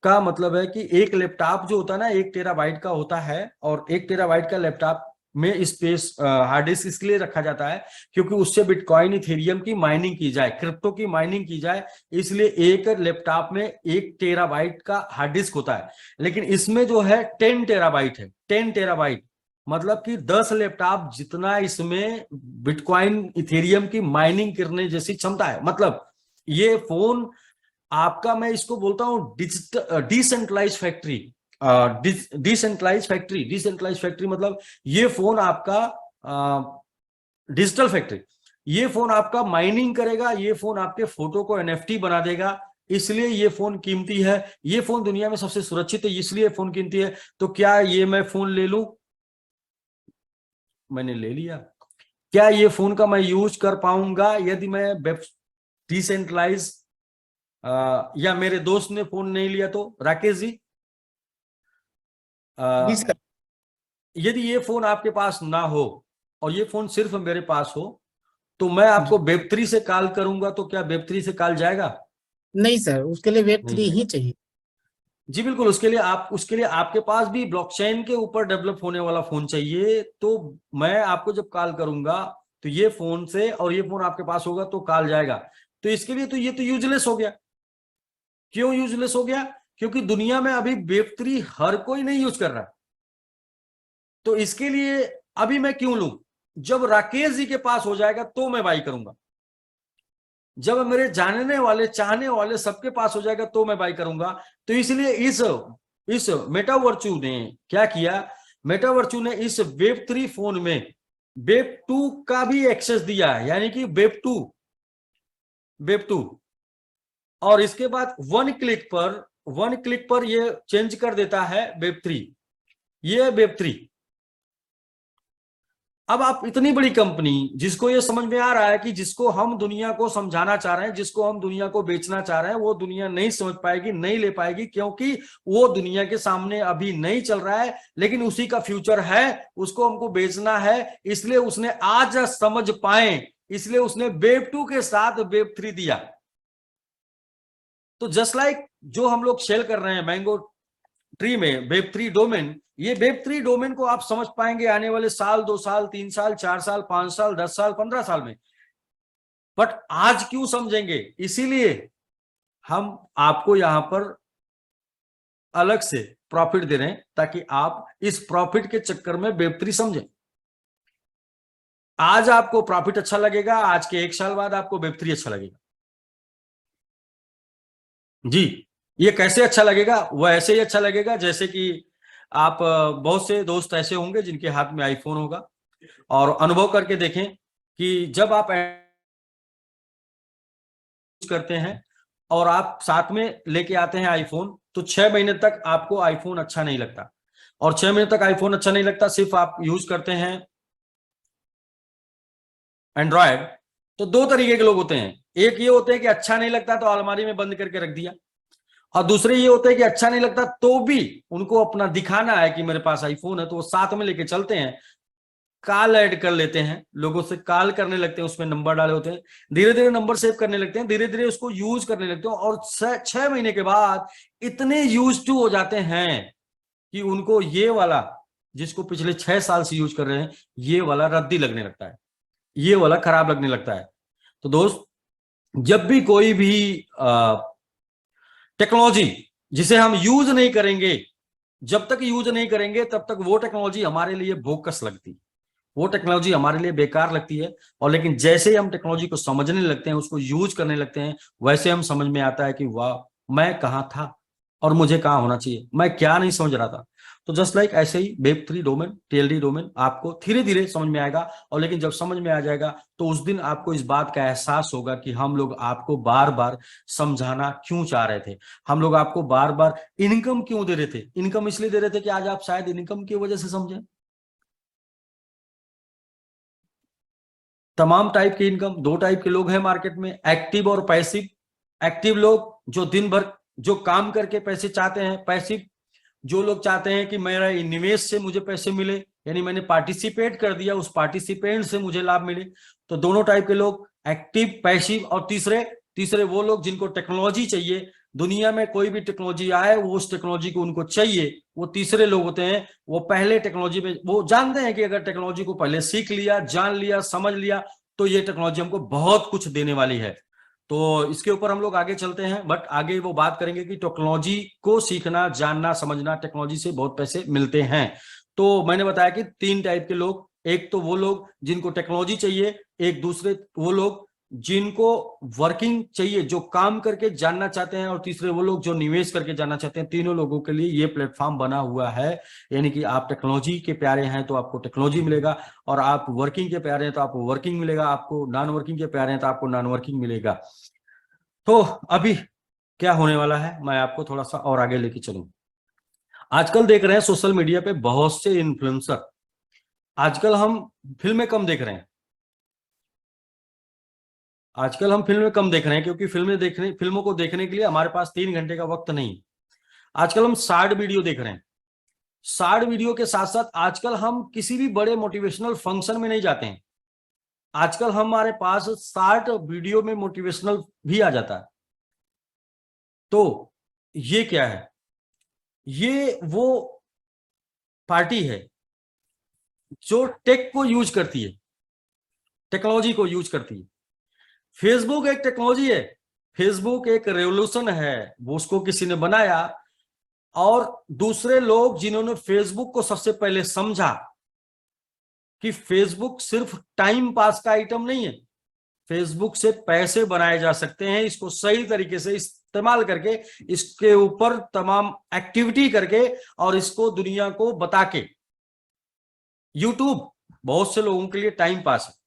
का मतलब है कि एक लैपटॉप जो होता है ना, 1 टेराबाइट का होता है, और 1 टेराबाइट का लैपटॉप में स्पेस, हार्ड डिस्क इसलिए रखा जाता है क्योंकि उससे बिटकॉइन, इथेरियम की माइनिंग की जाए, क्रिप्टो की माइनिंग की जाए, इसलिए एक लैपटॉप में 1 टेराबाइट का हार्ड डिस्क होता है। लेकिन इसमें जो है 10 टेराबाइट है, 10 टेराबाइट, मतलब कि 10 लैपटॉप जितना इसमें बिटकॉइन, इथेरियम की माइनिंग करने जैसी क्षमता है। मतलब ये फोन आपका, मैं इसको बोलता हूं digital decentralise factory, decentralise factory मतलब ये फोन आपका डिजिटल फैक्ट्री, ये फोन आपका माइनिंग करेगा, ये फोन आपके फोटो को एनएफटी बना देगा, इसलिए ये फोन कीमती है, ये फोन दुनिया में सबसे सुरक्षित है, इसलिए फोन कीमती है। तो क्या ये मैं फोन ले लूं? मैंने ले लिया, क्या ये फोन का मैं यूज कर पाऊंगा यदि मैं वेब डिसेंट्रलाइज, या मेरे दोस्त ने फोन नहीं लिया तो? राकेश जी, जी अ, सर। यदि ये फोन आपके पास ना हो और ये फोन सिर्फ मेरे पास हो, तो मैं आपको जी वेब3 से कॉल करूंगा, तो क्या वेब3 से कॉल जाएगा? नहीं सर, उसके लिए वेब नहीं 3 ही जाएगा। चाहिए। जी बिल्कुल, उसके लिए आपके पास भी ब्लॉकचेन के ऊपर डेवलप होने वाला फोन चाहिए, तो मैं आपको जब कॉल करूंगा तो ये फोन से, और ये फोन आपके पास होगा तो कॉल जाएगा। तो इसके लिए तो ये तो यूजलेस हो गया। क्यों यूजलेस हो गया? क्योंकि दुनिया में अभी वेब3 हर कोई नहीं यूज कर रहा, तो इसके लिए अभी मैं क्यों लूं? जब राकेश जी के पास हो जाएगा तो मैं बाई करूंगा, जब मेरे जानने वाले, चाहने वाले सबके पास हो जाएगा तो मैं बाई करूंगा। तो इसलिए इस मेटावर्चू ने क्या किया, मेटावर्चू ने इस वेब3 फोन में वेब2 का भी एक्सेस दिया है, यानी कि वेब टू, और इसके बाद वन क्लिक पर ये चेंज कर देता है वेब3, ये वेब3। अब आप इतनी बड़ी कंपनी, जिसको ये समझ में आ रहा है कि जिसको हम दुनिया को समझाना चाह रहे हैं, जिसको हम दुनिया को बेचना चाह रहे हैं, वो दुनिया नहीं समझ पाएगी, नहीं ले पाएगी, क्योंकि वो दुनिया के सामने अभी नहीं चल रहा है, लेकिन उसी का फ्यूचर है, उसको हमको बेचना है, इसलिए उसने आज समझ पाए, इसलिए उसने वेब2 के साथ वेब3 दिया। तो जस्ट लाइक जो हम लोग सेल कर रहे हैं मैंगो ट्री में वेब3 डोमेन, ये वेब3 डोमेन को आप समझ पाएंगे आने वाले साल, 2 साल, 3 साल, 4 साल, 5 साल, 10 साल, 15 साल में। बट आज क्यों समझेंगे? इसीलिए हम आपको यहां पर अलग से प्रॉफिट दे रहे हैं, ताकि आप इस प्रॉफिट के चक्कर में वेब3 समझें। आज आपको प्रॉफिट अच्छा लगेगा, आज के 1 साल बाद आपको वेब3 अच्छा लगेगा। जी, ये कैसे अच्छा लगेगा? वह ऐसे ही अच्छा लगेगा जैसे कि आप, बहुत से दोस्त ऐसे होंगे जिनके हाथ में आईफोन होगा, और अनुभव करके देखें कि जब आप करते हैं और आप साथ में लेके आते हैं आईफोन, तो 6 महीने तक आपको आईफोन अच्छा नहीं लगता, और 6 महीने तक आईफोन अच्छा नहीं लगता, सिर्फ आप यूज करते हैं एंड्रॉयड, तो दो तरीके के लोग होते हैं। एक ये होते हैं कि अच्छा नहीं लगता तो अलमारी में बंद करके रख दिया, और दूसरे ये होते हैं कि अच्छा नहीं लगता तो भी उनको अपना दिखाना है कि मेरे पास आईफोन है, तो वो साथ में लेके चलते हैं, कॉल ऐड कर लेते हैं, लोगों से कॉल करने लगते हैं, उसमें नंबर डाले होते हैं, धीरे धीरे नंबर सेव करने लगते हैं, धीरे धीरे उसको यूज करने लगते हैं, और 6 महीने के बाद इतने यूज टू हो जाते हैं कि उनको ये वाला, जिसको पिछले 6 साल से यूज कर रहे हैं, ये वाला रद्दी लगने लगता है, ये वाला खराब लगने लगता है। तो दोस्त, जब भी कोई भी टेक्नोलॉजी जिसे हम यूज नहीं करेंगे, जब तक यूज नहीं करेंगे तब तक वो टेक्नोलॉजी हमारे लिए बोकस लगती, वो टेक्नोलॉजी हमारे लिए बेकार लगती है। और लेकिन जैसे ही हम टेक्नोलॉजी को समझने लगते हैं, उसको यूज करने लगते हैं, वैसे हम समझ में आता है कि वाह, मैं कहाँ था और मुझे कहाँ होना चाहिए, मैं क्या नहीं समझ रहा था। तो जस्ट लाइक ऐसे ही वेब3 डोमेन, टीएलडी डोमेन आपको धीरे धीरे समझ में आएगा, और लेकिन जब समझ में आ जाएगा तो उस दिन आपको इस बात का एहसास होगा कि हम लोग आपको बार बार समझाना क्यों चाह रहे थे, हम लोग आपको बार बार इनकम क्यों दे रहे थे। इनकम इसलिए दे रहे थे कि आज आप शायद इनकम की वजह से समझें। तमाम टाइप की इनकम, दो टाइप के लोग हैं मार्केट में, एक्टिव और पैसिव। एक्टिव लोग जो दिन भर जो काम करके पैसे चाहते हैं, पैसिव जो लोग चाहते हैं कि मेरा निवेश से मुझे पैसे मिले, यानी मैंने पार्टिसिपेट कर दिया, उस पार्टिसिपेंट से मुझे लाभ मिले। तो दोनों टाइप के लोग, एक्टिव, पैसिव। और तीसरे तीसरे वो लोग जिनको टेक्नोलॉजी चाहिए, दुनिया में कोई भी टेक्नोलॉजी आए वो उस टेक्नोलॉजी को उनको चाहिए, वो तीसरे लोग होते हैं। वो पहले टेक्नोलॉजी में वो जानते हैं कि अगर टेक्नोलॉजी को पहले सीख लिया, जान लिया, समझ लिया, तो ये टेक्नोलॉजी हमको बहुत कुछ देने वाली है। तो इसके ऊपर हम लोग आगे चलते हैं, बट आगे वो बात करेंगे कि टेक्नोलॉजी को सीखना, जानना, समझना, टेक्नोलॉजी से बहुत पैसे मिलते हैं। तो मैंने बताया कि 3 टाइप के लोग, एक तो वो लोग जिनको टेक्नोलॉजी चाहिए, एक दूसरे वो लोग जिनको वर्किंग चाहिए, जो काम करके जानना चाहते हैं, और तीसरे वो लोग जो निवेश करके जानना चाहते हैं। तीनों लोगों के लिए ये प्लेटफॉर्म बना हुआ है। यानी कि आप टेक्नोलॉजी के प्यारे हैं तो आपको टेक्नोलॉजी मिलेगा, और आप वर्किंग के प्यारे हैं तो आपको वर्किंग मिलेगा, आपको नॉन वर्किंग के प्यारे हैं तो आपको नॉन वर्किंग मिलेगा। तो अभी क्या होने वाला है, मैं आपको थोड़ा सा और आगे लेके चलूं। आजकल देख रहे हैं सोशल मीडिया पे बहुत से इन्फ्लुएंसर, आजकल हम फिल्में कम देख रहे हैं, आजकल हम फिल्में कम देख रहे हैं, क्योंकि फिल्मों को देखने के लिए हमारे पास 3 घंटे का वक्त नहीं। आजकल हम शॉर्ट वीडियो देख रहे हैं। शॉर्ट वीडियो के साथ साथ आजकल हम किसी भी बड़े मोटिवेशनल फंक्शन में नहीं जाते हैं, आजकल हमारे पास शॉर्ट वीडियो में मोटिवेशनल भी आ जाता है। तो ये क्या है, ये वो पार्टी है जो टेक को यूज करती है, टेक्नोलॉजी को यूज करती है। फेसबुक एक टेक्नोलॉजी है, फेसबुक एक रेवोल्यूशन है, वो उसको किसी ने बनाया, और दूसरे लोग जिन्होंने फेसबुक को सबसे पहले समझा कि फेसबुक सिर्फ टाइम पास का आइटम नहीं है, फेसबुक से पैसे बनाए जा सकते हैं, इसको सही तरीके से इस्तेमाल करके, इसके ऊपर तमाम एक्टिविटी करके, और इसको दुनिया को बता के। यूट्यूब बहुत से लोगों के लिए टाइम पास है,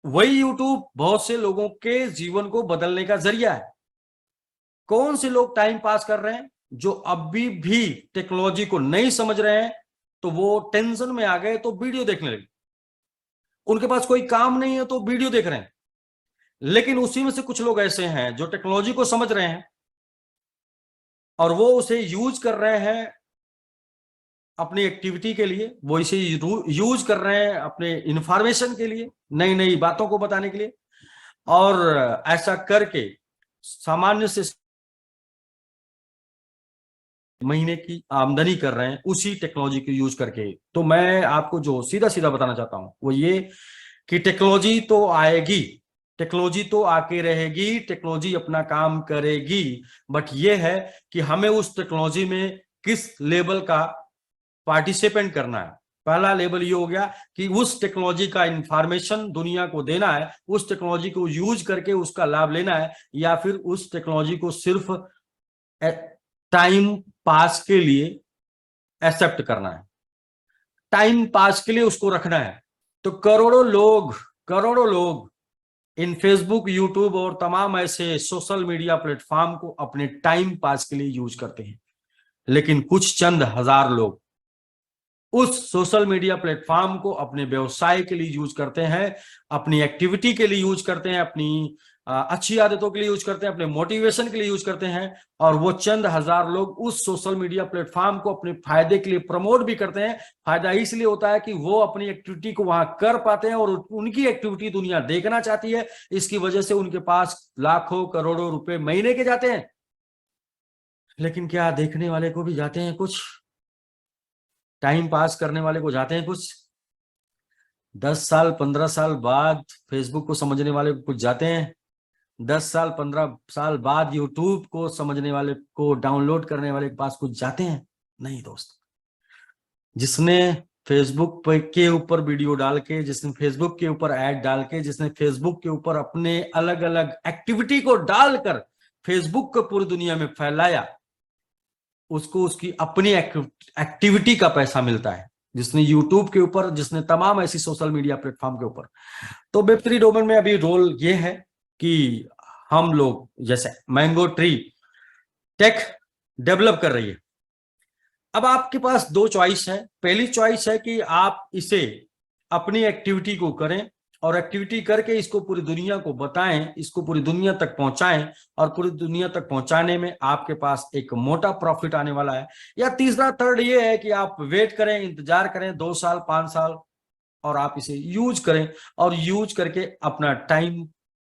वही यूट्यूब बहुत से लोगों के जीवन को बदलने का जरिया है। कौन से लोग टाइम पास कर रहे हैं, जो अभी भी टेक्नोलॉजी को नहीं समझ रहे हैं, तो वो टेंशन में आ गए तो वीडियो देखने लगे, उनके पास कोई काम नहीं है तो वीडियो देख रहे हैं। लेकिन उसी में से कुछ लोग ऐसे हैं जो टेक्नोलॉजी को समझ रहे हैं, और वो उसे यूज कर रहे हैं अपनी एक्टिविटी के लिए, वो इसे यूज कर रहे हैं अपने इंफॉर्मेशन के लिए, नई नई बातों को बताने के लिए, और ऐसा करके सामान्य से महीने की आमदनी कर रहे हैं उसी टेक्नोलॉजी को यूज करके। तो मैं आपको जो सीधा सीधा बताना चाहता हूं वो ये कि टेक्नोलॉजी तो आएगी, टेक्नोलॉजी तो आके रहेगी, टेक्नोलॉजी अपना काम करेगी, बट ये है कि हमें उस टेक्नोलॉजी में किस लेवल का पार्टिसिपेंट करना है। पहला लेवल ये हो गया कि उस टेक्नोलॉजी का इंफॉर्मेशन दुनिया को देना है, उस टेक्नोलॉजी को यूज करके उसका लाभ लेना है, या फिर उस टेक्नोलॉजी को सिर्फ टाइम पास के लिए एक्सेप्ट करना है, टाइम पास के लिए उसको रखना है। तो करोड़ों लोग इन फेसबुक, यूट्यूब और तमाम ऐसे सोशल मीडिया प्लेटफॉर्म को अपने टाइम पास के लिए यूज करते हैं, लेकिन कुछ चंद हजार लोग उस सोशल मीडिया प्लेटफॉर्म को अपने व्यवसाय के लिए यूज करते हैं, अपनी एक्टिविटी के लिए यूज करते हैं, अपनी अच्छी आदतों के लिए यूज करते हैं, अपने मोटिवेशन के लिए यूज करते हैं। और वो चंद हजार लोग उस सोशल मीडिया प्लेटफॉर्म को अपने फायदे के लिए प्रमोट भी करते हैं। फायदा इसलिए होता है कि वो अपनी एक्टिविटी को वहां कर पाते हैं और उनकी एक्टिविटी दुनिया देखना चाहती है। इसकी वजह से उनके पास लाखों करोड़ों रुपए महीने के जाते हैं। लेकिन क्या देखने वाले को भी जाते हैं कुछ, टाइम पास करने वाले को जाते हैं कुछ। 10 साल 15 साल बाद फेसबुक को समझने वाले को कुछ जाते हैं, 10 साल 15 साल बाद यूट्यूब को समझने वाले को, डाउनलोड करने वाले के पास कुछ जाते हैं? नहीं दोस्त। जिसने फेसबुक के ऊपर वीडियो डाल के, जिसने फेसबुक के ऊपर ऐड डाल के, जिसने फेसबुक के ऊपर अपने अलग अलग एक्टिविटी को डालकर फेसबुक को पूरी दुनिया में फैलाया, उसको उसकी अपनी एक्टिविटी का पैसा मिलता है। जिसने यूट्यूब के ऊपर, जिसने तमाम ऐसी सोशल मीडिया प्लेटफॉर्म के ऊपर। तो वेब3 डोमेन में अभी रोल ये है कि हम लोग, जैसे मैंगो ट्री टेक डेवलप कर रही है, अब आपके पास दो चॉइस है। पहली चॉइस है कि आप इसे अपनी एक्टिविटी को करें और एक्टिविटी करके इसको पूरी दुनिया को बताएं, इसको पूरी दुनिया तक पहुंचाएं, और पूरी दुनिया तक पहुंचाने में आपके पास एक मोटा प्रॉफिट आने वाला है। या तीसरा, थर्ड ये है कि आप वेट करें, इंतजार करें 2 साल 5 साल, और आप इसे यूज करें और यूज करके अपना टाइम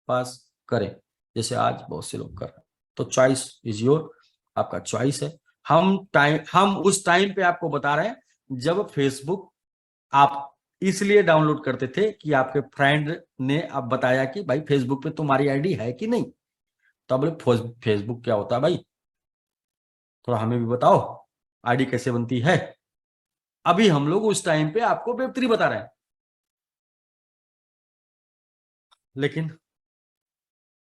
पास करें, जैसे आज बहुत से लोग कर रहे हैं। तो चॉइस इज योर, आपका चॉइस है। हम उस टाइम पे आपको बता रहे हैं जब फेसबुक आप इसलिए डाउनलोड करते थे कि आपके फ्रेंड ने अब बताया कि भाई फेसबुक पे तुम्हारी आईडी है कि नहीं। तो बोले फेसबुक क्या होता है भाई, थोड़ा हमें भी बताओ, आईडी कैसे बनती है। अभी हम लोग उस टाइम पे आपको वेब3 बता रहे हैं। लेकिन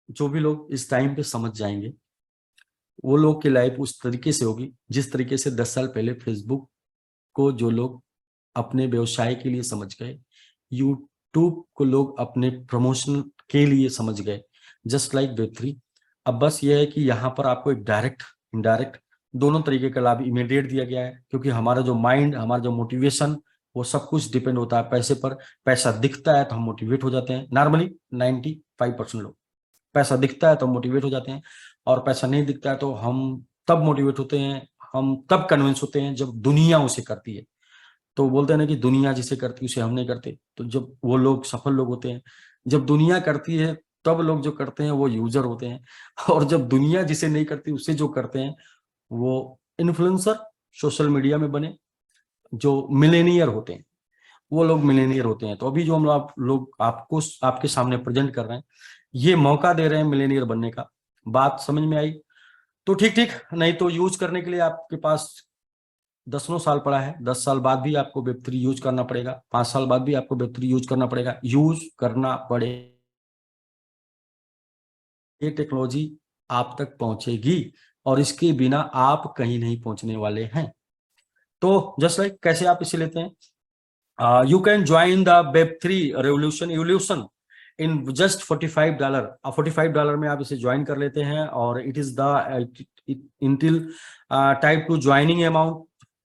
जो भी लोग इस टाइम पे समझ जाएंगे, वो लोग की लाइफ उस तरीके से होगी जिस तरीके से 10 साल पहले फेसबुक को जो लोग अपने व्यवसाय के लिए समझ गए, यूट्यूब को लोग अपने प्रमोशन के लिए समझ गए, जस्ट लाइक वेब3। अब बस ये है कि यहाँ पर आपको एक डायरेक्ट इनडायरेक्ट दोनों तरीके का लाभ इमीडिएट दिया गया है, क्योंकि हमारा जो माइंड, हमारा जो मोटिवेशन, वो सब कुछ डिपेंड होता है पैसे पर। पैसा दिखता है तो हम मोटिवेट हो जाते हैं। नॉर्मली 95% लोग, पैसा दिखता है तो मोटिवेट हो जाते हैं, और पैसा नहीं दिखता है तो हम तब मोटिवेट होते हैं, हम तब कन्विंस होते हैं जब दुनिया उसे करती है। तो बोलते हैं ना कि दुनिया जिसे करती है उसे हम नहीं करते। तो जब वो लोग सफल लोग होते हैं, जब दुनिया करती है तब लोग जो करते हैं वो यूजर होते हैं, और जब दुनिया जिसे नहीं करती उसे जो करते हैं वो इन्फ्लुएंसर, सोशल मीडिया में बने जो मिलेनियर होते हैं, वो लोग मिलेनियर होते हैं। तो अभी जो हम लोग आपको आपके सामने प्रेजेंट कर रहे हैं, ये मौका दे रहे हैं मिलेनियर बनने का। बात समझ में आई तो ठीक ठीक, नहीं तो यूज करने के लिए आपके पास 10 साल पड़ा है। 10 साल बाद भी आपको वेब3 यूज करना पड़ेगा, 5 साल बाद भी आपको वेब3 यूज करना पड़ेगा, यूज करना पड़े। ये टेक्नोलॉजी आप तक पहुंचेगी और इसके बिना आप कहीं नहीं पहुंचने वाले हैं। तो जस्ट लाइक कैसे आप इसे लेते हैं, you can join the Web3 revolution in just $45। अब $45 में आप इसे ज्वाइन कर लेते हैं, और it is the until type to joining amount,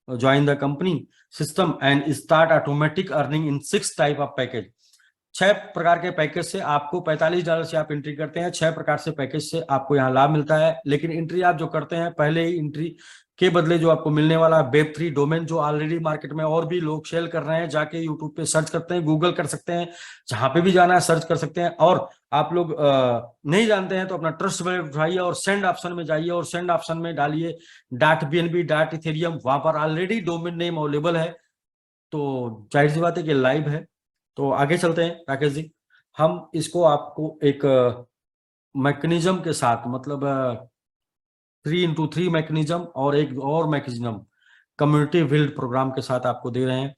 join the company system and start automatic earning in 6 type of package। 6 प्रकार के पैकेज से आपको $45 से आप एंट्री करते हैं, 6 प्रकार से पैकेज से आपको यहाँ लाभ मिलता है। लेकिन एंट्री आप जो करते हैं, पहले ही एंट्री के बदले जो आपको मिलने वाला वेब3 डोमेन, जो ऑलरेडी मार्केट में और भी लोग सेल कर रहे हैं, जाके यूट्यूब पे सर्च करते हैं, गूगल कर सकते हैं, जहां पे भी जाना है सर्च कर सकते हैं। और आप लोग नहीं जानते हैं तो अपना ट्रस्ट वैलेट उठाइए और सेंड ऑप्शन में जाइए और सेंड ऑप्शन में डालिए .bnb .ethereum, वहां पर ऑलरेडी डोमेन नेम अवेलेबल है। तो जाहिर सी बात है कि लाइव है। तो आगे चलते हैं राकेश जी, हम इसको आपको एक मैकेनिज्म के साथ, मतलब 3x3 मैकेनिज्म और एक और मैकेनिज्म कम्युनिटी बिल्ड प्रोग्राम के साथ आपको दे रहे हैं।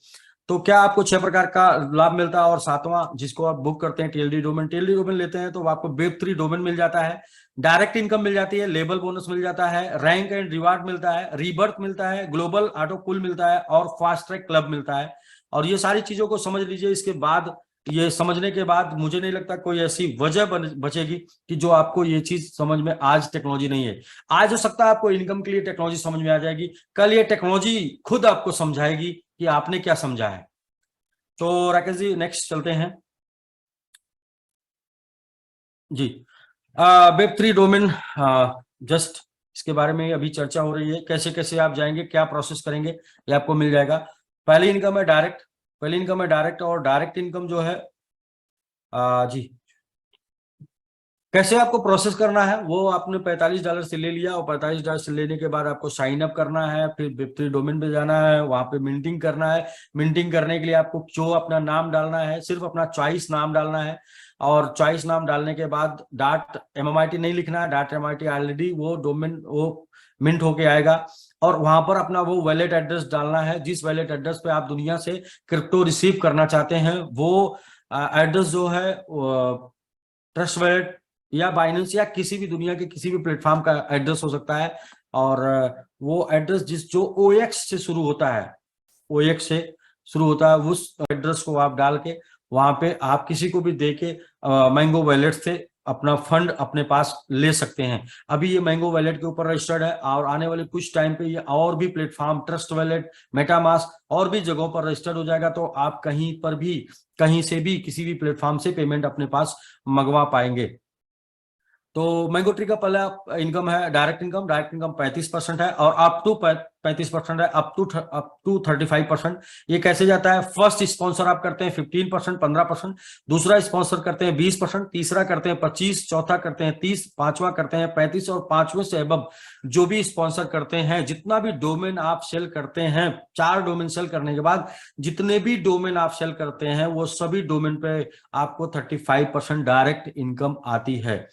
तो क्या आपको 6 प्रकार का लाभ मिलता है, और 7वां जिसको आप बुक करते हैं टीएलडी डोमेन लेते हैं तो आपको वेब3 डोमेन मिल जाता है, डायरेक्ट इनकम मिल जाती है, लेबल बोनस मिल जाता है, रैंक एंड रिवार्ड मिलता है, रीबर्थ मिलता है, ग्लोबल ऑटो कूल मिलता है, और फास्ट ट्रैक क्लब मिलता है। और ये सारी चीजों को समझ लीजिए। इसके बाद ये समझने के बाद मुझे नहीं लगता कोई ऐसी वजह बचेगी कि जो आपको ये चीज समझ में आज टेक्नोलॉजी नहीं है। आज हो सकता है आपको इनकम के लिए टेक्नोलॉजी समझ में आ जाएगी, कल ये टेक्नोलॉजी खुद आपको समझाएगी कि आपने क्या समझा है। तो राकेश जी नेक्स्ट चलते हैं जी। वेब3 डोमेन, जस्ट इसके बारे में अभी चर्चा हो रही है, कैसे कैसे आप जाएंगे, क्या प्रोसेस करेंगे, ये आपको मिल जाएगा। पहली इनकम है डायरेक्ट, और डायरेक्ट इनकम जो है जी कैसे आपको प्रोसेस करना है, वो आपने $45 से ले लिया, और $45 से लेने के बाद आपको साइन अप करना है, फिर वेब3 डोमेन पे जाना है, वहां पे मिंटिंग करना है। मिंटिंग करने के लिए आपको जो अपना नाम डालना है, सिर्फ अपना चॉइस नाम डालना है, और चॉइस नाम डालने के बाद .MMIT नहीं लिखना है, .MMIT ऑलरेडी वो डोमेन वो मिंट होके आएगा, और वहां पर अपना वो वैलेट एड्रेस डालना है, जिस वैलेट एड्रेस पे आप दुनिया से क्रिप्टो रिसीव करना चाहते हैं, वो एड्रेस जो है ट्रस्ट वैलेट या बाइनेंस या किसी भी दुनिया के किसी भी प्लेटफॉर्म का एड्रेस हो सकता है। और वो एड्रेस जो OX से शुरू होता है, उस एड्रेस को आप डाल के वहां पे आप किसी को भी दे के मैंगो वैलेट से अपना फंड अपने पास ले सकते हैं। अभी ये मैंगो वैलेट के ऊपर रजिस्टर्ड है, और आने वाले कुछ टाइम पे ये और भी प्लेटफॉर्म, ट्रस्ट वैलेट, मेटामास्क और भी जगहों पर रजिस्टर्ड हो जाएगा, तो आप कहीं पर भी, कहीं से भी, किसी भी प्लेटफॉर्म से पेमेंट अपने पास मंगवा पाएंगे। तो मैंगो ट्री का पहला इनकम है डायरेक्ट इनकम 35% है, और अप टू 35% है, अप टू 35%। ये कैसे जाता है, फर्स्ट स्पॉन्सर आप करते हैं 15%, 15%, दूसरा स्पॉन्सर करते हैं 20%, तीसरा करते हैं 25%, चौथा करते हैं 30%, पांचवा करते हैं 35%, और पांचवें से अबव जो भी स्पॉन्सर करते हैं, जितना भी डोमेन आप सेल करते हैं, 4 डोमेन सेल करने के बाद जितने भी डोमेन आप सेल करते हैं, वो सभी डोमेन पे आपको 35% डायरेक्ट इनकम आती है।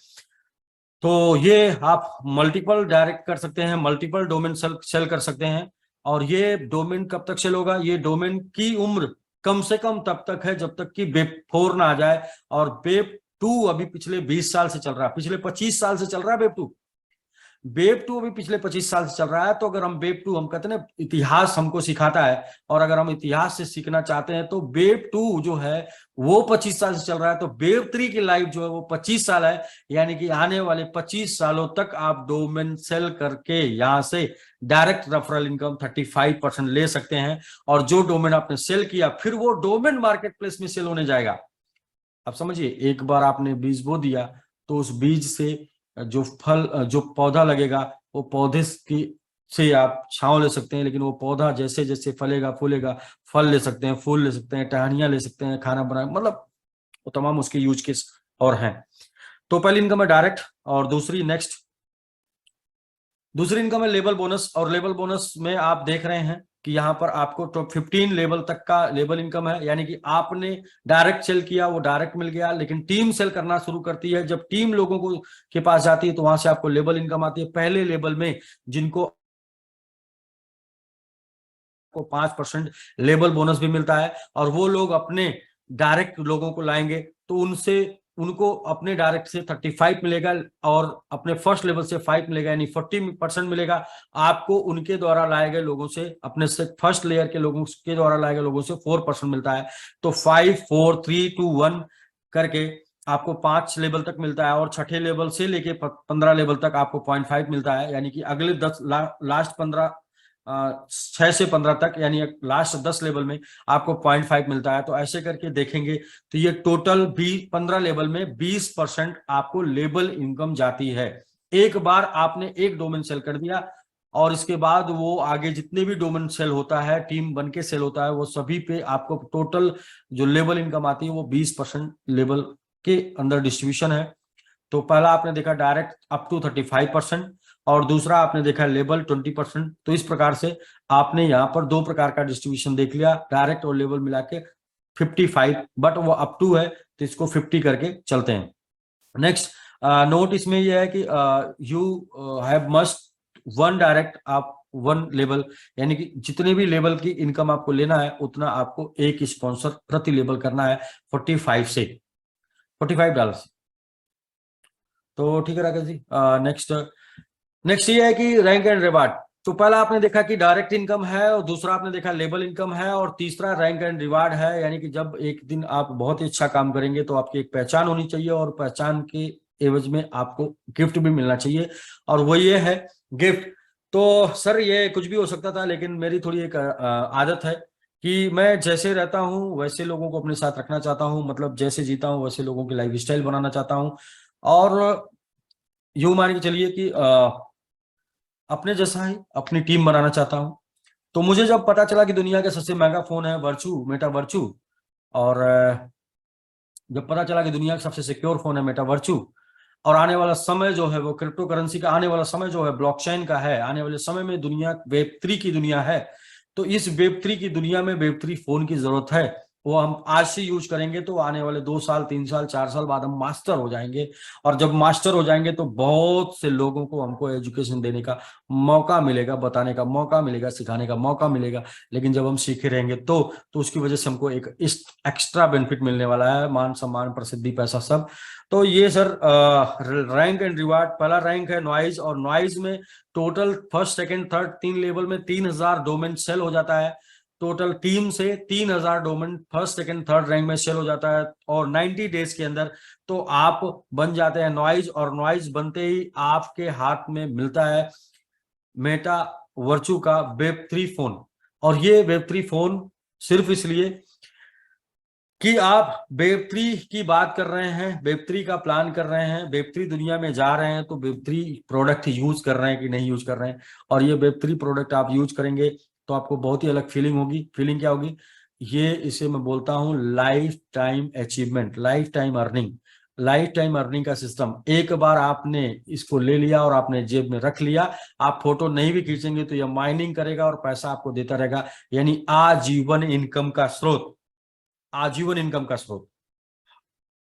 तो ये आप मल्टीपल डायरेक्ट कर सकते हैं, मल्टीपल डोमेन सेल कर सकते हैं। और ये डोमेन कब तक सेल होगा, ये डोमेन की उम्र कम से कम तब तक है जब तक कि वेब4 ना आ जाए, और वेब2 अभी पिछले 20 साल से चल रहा है, पिछले 25 साल से चल रहा है वेब2 अभी पिछले 25 साल से चल रहा है। तो अगर हम वेब2, हम कहते हैं ना इतिहास हमको सिखाता है, और अगर हम इतिहास से सीखना चाहते हैं तो वेब2 जो है वो 25 साल से चल रहा है, तो वेब3 की लाइफ जो है वो 25 साल है। यानी कि आने वाले 25 सालों तक आप डोमेन सेल करके यहां से डायरेक्ट रेफरल इनकम 35% ले सकते हैं। और जो डोमेन आपने सेल किया, फिर वो डोमेन मार्केट प्लेस में सेल होने जाएगा। अब समझिए, एक बार आपने बीज बो दिया, तो उस बीज से जो जो पौधा लगेगा, वो पौधे की से आप छांव ले सकते हैं, लेकिन वो पौधा जैसे जैसे फलेगा फूलेगा, फल ले सकते हैं, फूल ले सकते हैं, टहनियां ले सकते हैं, खाना बना, मतलब वो तमाम उसके यूज केस और हैं। तो पहली इनकम है डायरेक्ट, और दूसरी इनकम है लेबल बोनस। और लेबल बोनस में आप देख रहे हैं कि यहाँ पर आपको टॉप 15 लेवल तक का लेबल इनकम है। यानी कि आपने डायरेक्ट सेल किया, वो डायरेक्ट मिल गया, लेकिन टीम सेल करना शुरू करती है, जब टीम लोगों को के पास जाती है, तो वहां से आपको लेबल इनकम आती है। पहले लेवल में जिनको 5% लेबल बोनस भी मिलता है, और वो लोग अपने डायरेक्ट लोगों को लाएंगे, तो उनको अपने डायरेक्ट से 35 मिलेगा, और अपने फर्स्ट लेवल से 5 मिलेगा, यानी 40% मिलेगा आपको। उनके द्वारा लाए गए लोगों से, अपने से फर्स्ट लेयर के लोगों के द्वारा लाए गए लोगों से 4% मिलता है। तो 5, 4, 3, 2, 1 करके आपको 5 लेवल तक मिलता है, और छठे लेवल से लेके 15 लेवल तक आपको 0.5 मिलता है। यानी कि अगले 10 लास्ट 15 6 से 15 तक, यानी लास्ट 10 लेवल में आपको 0.5 मिलता है। तो ऐसे करके देखेंगे तो ये टोटल 15 लेवल में 20% आपको लेबल इनकम जाती है। एक बार आपने एक डोमेन सेल कर दिया, और इसके बाद वो आगे जितने भी डोमेन सेल होता है, टीम बन के सेल होता है, वो सभी पे आपको टोटल जो लेबल इनकम आती है वो 20% लेबल के अंदर डिस्ट्रीब्यूशन है। तो पहला आपने देखा डायरेक्ट अप टू 35%, और दूसरा आपने देखा लेबल 20%। तो इस प्रकार से आपने यहाँ पर 2 प्रकार का डिस्ट्रीब्यूशन देख लिया, डायरेक्ट और लेबल मिला के 55, बट वो अप टू है, तो इसको 50 करके चलते हैं। नेक्स्ट नोट इसमें यह है कि यू हैव मस्ट 1 डायरेक्ट, आप 1 लेबल, यानी कि जितने भी लेवल की इनकम आपको लेना है, उतना आपको एक स्पॉन्सर प्रति लेबल करना है, $45 से। तो ठीक है राकेश जी। नेक्स्ट ये है कि रैंक एंड रिवार्ड। तो पहला आपने देखा कि डायरेक्ट इनकम है, और दूसरा आपने देखा लेबल इनकम है, और तीसरा रैंक एंड रिवार्ड है। यानी कि जब एक दिन आप बहुत ही अच्छा काम करेंगे तो आपकी एक पहचान होनी चाहिए, और पहचान के एवज में आपको गिफ्ट भी मिलना चाहिए, और वो ये है गिफ्ट। तो सर ये कुछ भी हो सकता था, लेकिन मेरी थोड़ी एक आदत है कि मैं जैसे रहता हूँ वैसे लोगों को अपने साथ रखना चाहता हूँ, मतलब जैसे जीता हूँ वैसे लोगों की लाइफ स्टाइल बनाना चाहता हूँ। और यूं मान के चलिए कि अपने जैसा ही अपनी टीम बनाना चाहता हूँ। तो मुझे जब पता चला कि दुनिया का सबसे महंगा फोन है वर्चू, मेटा वर्चू, और जब पता चला कि दुनिया का सबसे सिक्योर फोन है मेटा वर्चू, और आने वाला समय जो है वो क्रिप्टो करेंसी का, आने वाला समय जो है ब्लॉकचेन का है, आने वाले समय में दुनिया वेब3 की दुनिया है, तो इस वेब3 की दुनिया में वेब3 फोन की जरूरत है। वो हम आज से यूज करेंगे तो आने वाले 2 साल 3 साल 4 साल बाद हम मास्टर हो जाएंगे, और जब मास्टर हो जाएंगे तो बहुत से लोगों को हमको एजुकेशन देने का मौका मिलेगा, बताने का मौका मिलेगा, सिखाने का मौका मिलेगा। लेकिन जब हम सीखे रहेंगे तो उसकी वजह से हमको एक एक्स्ट्रा बेनिफिट मिलने वाला है, मान सम्मान प्रसिद्धि पैसा सब। तो ये सर रैंक एंड रिवार्ड। पहला रैंक है नॉइज, और नॉइज में total first second third 3 level में 3000 डोमेन सेल हो जाता है। टोटल टीम से 3000 domain first second third rank में सेल हो जाता है, और 90 डेज के अंदर तो आप बन जाते हैं नॉइज। और नॉइज बनते ही आपके हाथ में मिलता है मेटा वर्चू का वेब3 फोन। और ये वेब3 फोन सिर्फ इसलिए कि आप वेब3 की बात कर रहे हैं, वेब3 का प्लान कर रहे हैं, वेब3 दुनिया में जा रहे हैं, तो वेब3 प्रोडक्ट यूज कर रहे हैं कि नहीं यूज कर रहे हैं। और ये वेब3 प्रोडक्ट आप यूज करेंगे तो आपको बहुत ही अलग फीलिंग होगी। फीलिंग क्या होगी? ये इसे मैं बोलता हूं life time achievement, life time earning. Life time earning का सिस्टम, एक बार आपने इसको ले लिया और आपने जेब में रख लिया, आप फोटो नहीं भी खींचेंगे तो यह माइनिंग करेगा और पैसा आपको देता रहेगा। यानी आजीवन इनकम का स्रोत, आजीवन इनकम का स्रोत।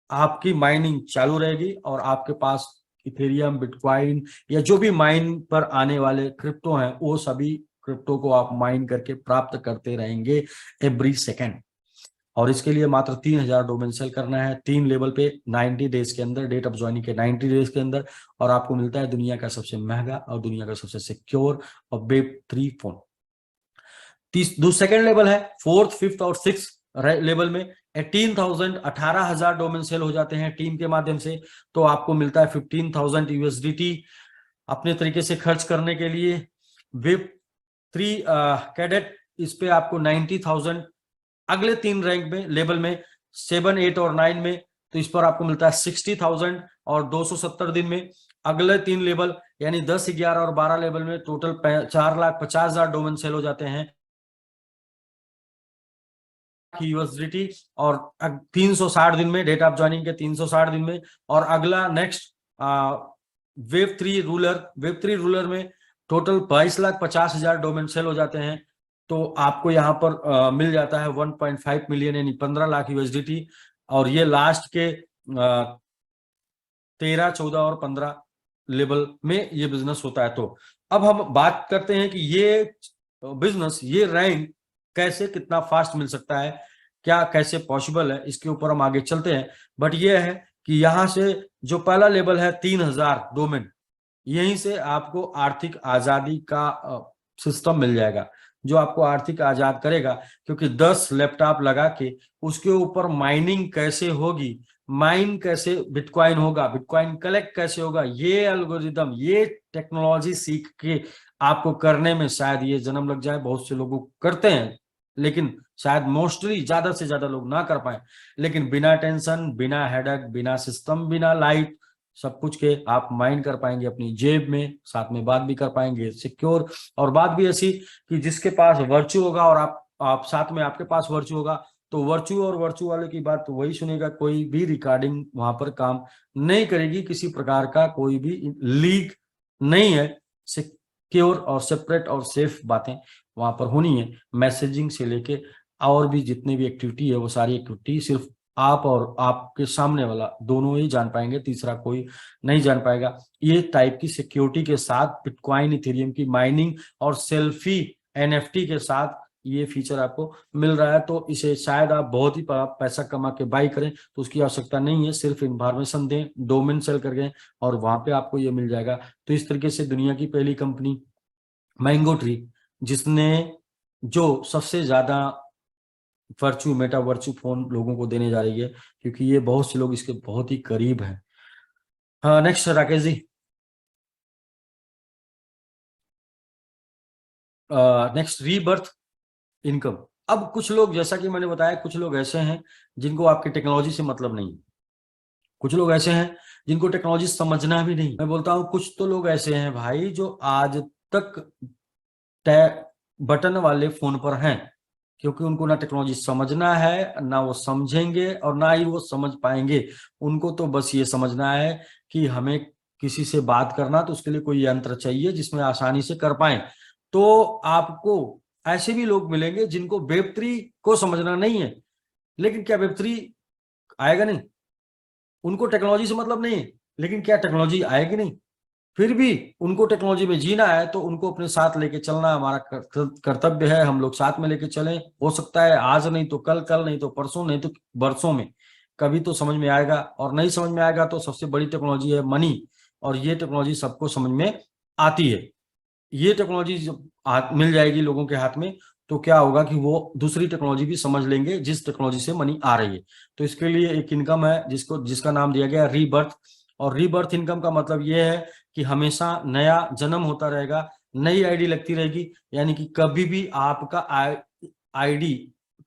आपकी माइनिंग चालू रहेगी और आपके पास इथेरियम, बिटकॉइन या जो भी माइन पर आने वाले क्रिप्टो हैं, वो सभी क्रिप्टो को आप माइन करके प्राप्त करते रहेंगे एवरी सेकेंड। और इसके लिए मात्र 3000 डोमेन सेल करना है 3 लेवल पे 90 डेज के अंदर, डेट ऑफ ज्वाइनिंग के 90 डेज के अंदर, और आपको मिलता है दुनिया का सबसे महंगा और दुनिया का सबसे सिक्योर और वेब3 फोन। सेकेंड लेवल है, फोर्थ फिफ्थ और सिक्स लेवल में 18,000 डोमेन सेल हो जाते हैं टीम के माध्यम से। तो आपको मिलता है 15,000 यूएसडीटी अपने तरीके से खर्च करने के लिए। वेब3 कैडेट, इस पे आपको 90,000। अगले 3 रैंक में लेवल में 7, 8 और 9 में, तो इस पर आपको मिलता है 60,000 और 270 दिन में। अगले 3 लेवल यानी 10, 11 और 12 लेवल में टोटल 4,50,000 डोमेन सेल हो जाते हैं यूएसडीटी, और 360 दिन में, डेट ऑफ ज्वाइनिंग के 360 दिन में। और अगला नेक्स्ट वेब3 रूलर में टोटल 22,50,000 डोमेन सेल हो जाते हैं। तो आपको यहाँ पर मिल जाता है 1.5 मिलियन यानी 15 लाख यूएसडीटी। और ये लास्ट के 13, 14 और 15 लेवल में ये बिजनेस होता है। तो अब हम बात करते हैं कि ये बिजनेस, ये रैंक कैसे कितना फास्ट मिल सकता है, क्या कैसे पॉसिबल है, इसके ऊपर हम आगे चलते हैं। बट ये है कि यहाँ से जो पहला लेवल है 3000 डोमेन, यहीं से आपको आर्थिक आजादी का सिस्टम मिल जाएगा, जो आपको आर्थिक आजाद करेगा। क्योंकि 10 लैपटॉप लगा के उसके ऊपर माइनिंग कैसे होगी, माइन कैसे बिटकॉइन होगा, बिटकॉइन कलेक्ट कैसे होगा, ये एल्गोरिदम, ये टेक्नोलॉजी सीख के आपको करने में शायद ये जन्म लग जाए। बहुत से लोग करते हैं, लेकिन शायद मोस्टली ज्यादा से ज्यादा लोग ना कर पाए। लेकिन बिना टेंशन, बिना हेडक, बिना सिस्टम, बिना लाइट, सब कुछ के आप माइन कर पाएंगे अपनी जेब में, साथ में बात भी कर पाएंगे सिक्योर। और बात भी ऐसी कि जिसके पास वर्चू होगा और आप साथ में आपके पास वर्चू होगा, तो वर्चू और वर्चू वाले की बात तो वही सुनेगा, कोई भी रिकॉर्डिंग वहां पर काम नहीं करेगी, किसी प्रकार का कोई भी लीक नहीं है। सिक्योर और सेपरेट और सेफ बातें वहां पर होनी है। मैसेजिंग से लेके और भी जितनी भी एक्टिविटी है, वो सारी एक्टिविटी सिर्फ आप और आपके सामने वाला दोनों ही जान पाएंगे, तीसरा कोई नहीं जान पाएगा। ये टाइप की सिक्योरिटी के साथ बिटकॉइन, इथेरियम की माइनिंग और सेल्फी एनएफटी के साथ ये फीचर आपको मिल रहा है। तो इसे शायद आप बहुत ही पैसा कमा के बाई करें तो उसकी आवश्यकता नहीं है, सिर्फ इन्फॉर्मेशन दें, डोमेन सेल कर गए और वहां पे आपको ये मिल जाएगा। तो इस तरीके से दुनिया की पहली कंपनी मैंगो ट्री, जिसने जो सबसे ज्यादा वर्चू मेटा वर्चू फोन लोगों को देने जा रही है, क्योंकि ये बहुत से लोग इसके बहुत ही करीब हैं। हाँ, next Rakesh ji. Next, rebirth income. अब कुछ लोग, जैसा कि मैंने बताया, कुछ लोग ऐसे हैं जिनको आपकी टेक्नोलॉजी से मतलब नहीं, कुछ लोग ऐसे हैं जिनको टेक्नोलॉजी समझना भी नहीं। मैं बोलता हूँ कुछ तो लोग ऐसे हैं भाई जो आज तक बटन वाले फोन पर हैं, क्योंकि उनको ना टेक्नोलॉजी समझना है, ना वो समझेंगे और ना ही वो समझ पाएंगे। उनको तो बस ये समझना है कि हमें किसी से बात करना, तो उसके लिए कोई यंत्र चाहिए जिसमें आसानी से कर पाए। तो आपको ऐसे भी लोग मिलेंगे जिनको वेब3 को समझना नहीं है, लेकिन क्या वेब3 आएगा नहीं, उनको टेक्नोलॉजी से मतलब नहीं है, लेकिन क्या टेक्नोलॉजी आएगी नहीं, फिर भी उनको टेक्नोलॉजी में जीना है, तो उनको अपने साथ लेके चलना हमारा कर्तव्य है। हम लोग साथ में लेके चलें, हो सकता है आज नहीं तो कल, कल नहीं तो परसों, नहीं तो बरसों में कभी तो समझ में आएगा। और नहीं समझ में आएगा तो सबसे बड़ी टेक्नोलॉजी है मनी, और ये टेक्नोलॉजी सबको समझ में आती है। ये टेक्नोलॉजी जब मिल जाएगी लोगों के हाथ में, तो क्या होगा कि वो दूसरी टेक्नोलॉजी भी समझ लेंगे जिस टेक्नोलॉजी से मनी आ रही है। तो इसके लिए एक इनकम है जिसका नाम दिया गया रीबर्थ। और रीबर्थ इनकम का मतलब ये है कि हमेशा नया जन्म होता रहेगा, नई आईडी लगती रहेगी, यानी कि कभी भी आपका आईडी,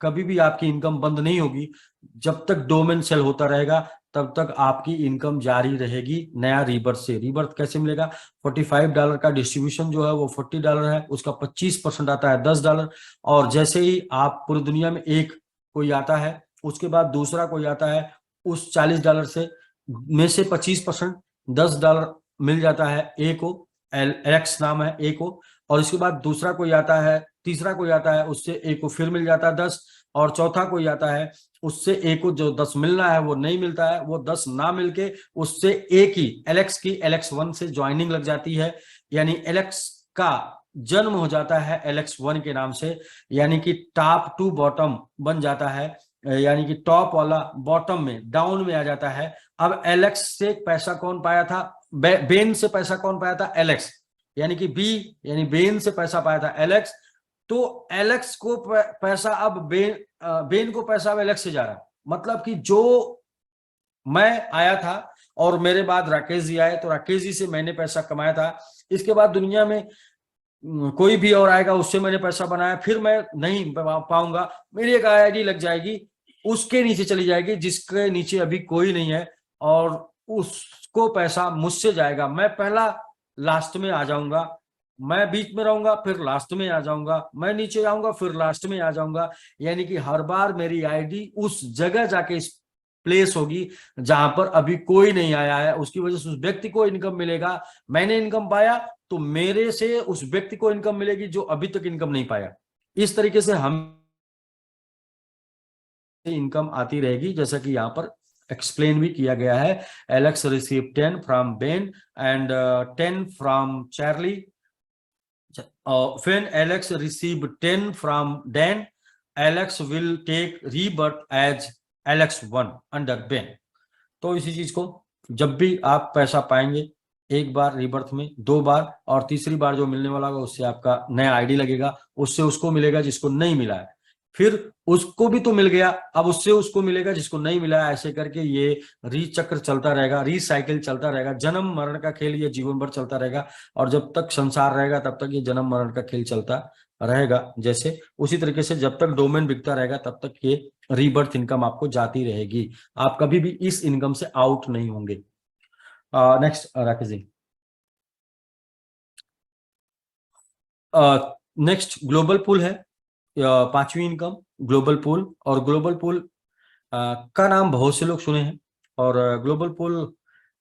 कभी भी आपकी इनकम बंद नहीं होगी। जब तक डोमेन सेल होता रहेगा तब तक आपकी इनकम जारी रहेगी नया रीबर्थ से। रीबर्थ कैसे मिलेगा? $45 का डिस्ट्रीब्यूशन जो है वो $40 है, उसका 25% आता है $10। और जैसे ही आप पूरी दुनिया में एक कोई आता है, उसके बाद दूसरा कोई आता है, उस $40 से में से 25% $10 मिल जाता है ए को, एलेक्स नाम है ए को। और इसके बाद दूसरा कोई आता है, तीसरा कोई आता है, उससे ए को फिर मिल जाता है 10। और चौथा कोई आता है, उससे ए को जो 10 मिलना है वो नहीं मिलता है, वो 10 ना मिलके उससे ए की, एलेक्स की, एलेक्स 1 से ज्वाइनिंग लग जाती है, यानी एलेक्स का जन्म हो जाता है एलेक्स 1 के नाम से। यानी कि टॉप टू बॉटम बन जाता है, यानी कि टॉप वाला बॉटम में, डाउन में आ जाता है। अब एलेक्स से पैसा कौन पाया था? बेन से पैसा कौन पाया था? एलेक्स। यानी कि बी, यानी बेन से पैसा पाया था एलेक्स। तो एलेक्स को पैसा अब बेन को पैसा अब एलेक्स से जा रहा है। मतलब कि जो मैं आया था और मेरे बाद राकेश जी आए, तो राकेश जी से मैंने पैसा कमाया था, इसके बाद दुनिया में कोई भी और आएगा, उससे मैंने पैसा बनाया, फिर मैं नहीं पाऊंगा, मेरी एक आईडी लग जाएगी, उसके नीचे चली जाएगी जिसके नीचे अभी कोई नहीं है, और उसको पैसा मुझसे जाएगा। मैं पहला लास्ट में आ जाऊंगा, मैं बीच में रहूंगा, फिर लास्ट में आ जाऊंगा, मैं नीचे आऊंगा, फिर लास्ट में आ जाऊंगा। यानी कि हर बार मेरी आईडी उस जगह जाके प्लेस होगी जहां पर अभी कोई नहीं आया है। उसकी वजह से उस व्यक्ति को इनकम मिलेगा। मैंने इनकम पाया तो मेरे से उस व्यक्ति को इनकम मिलेगी जो अभी तक इनकम नहीं पाया। इस तरीके से हम इनकम आती रहेगी, जैसा कि यहाँ पर एक्सप्लेन भी किया गया है। Alex receive 10 from Ben and 10 from Charlie. When Alex receive 10 from Dan, Alex will take rebirth as Alex 1 under Ben। तो इसी चीज को जब भी आप पैसा पाएंगे, एक बार रीबर्थ में, 2 बार, और तीसरी बार जो मिलने वाला होगा उससे आपका नया आईडी लगेगा, उससे उसको मिलेगा जिसको नहीं मिला है, फिर उसको भी तो मिल गया, अब उससे उसको मिलेगा जिसको नहीं मिला है। ऐसे करके ये रीचक्र चलता रहेगा, रीसाइकिल चलता रहेगा। जन्म मरण का खेल ये जीवन भर चलता रहेगा, और जब तक संसार रहेगा तब तक ये जन्म मरण का खेल चलता रहेगा। जैसे उसी तरीके से जब तक डोमेन बिकता रहेगा तब तक ये रीबर्थ इनकम आपको जाती रहेगी, आप कभी भी इस इनकम से आउट नहीं होंगे। Next Rakesh ji. Next global pool है, पांचवी इनकम ग्लोबल पूल। और ग्लोबल पूल का नाम बहुत से लोग सुने हैं, और ग्लोबल पूल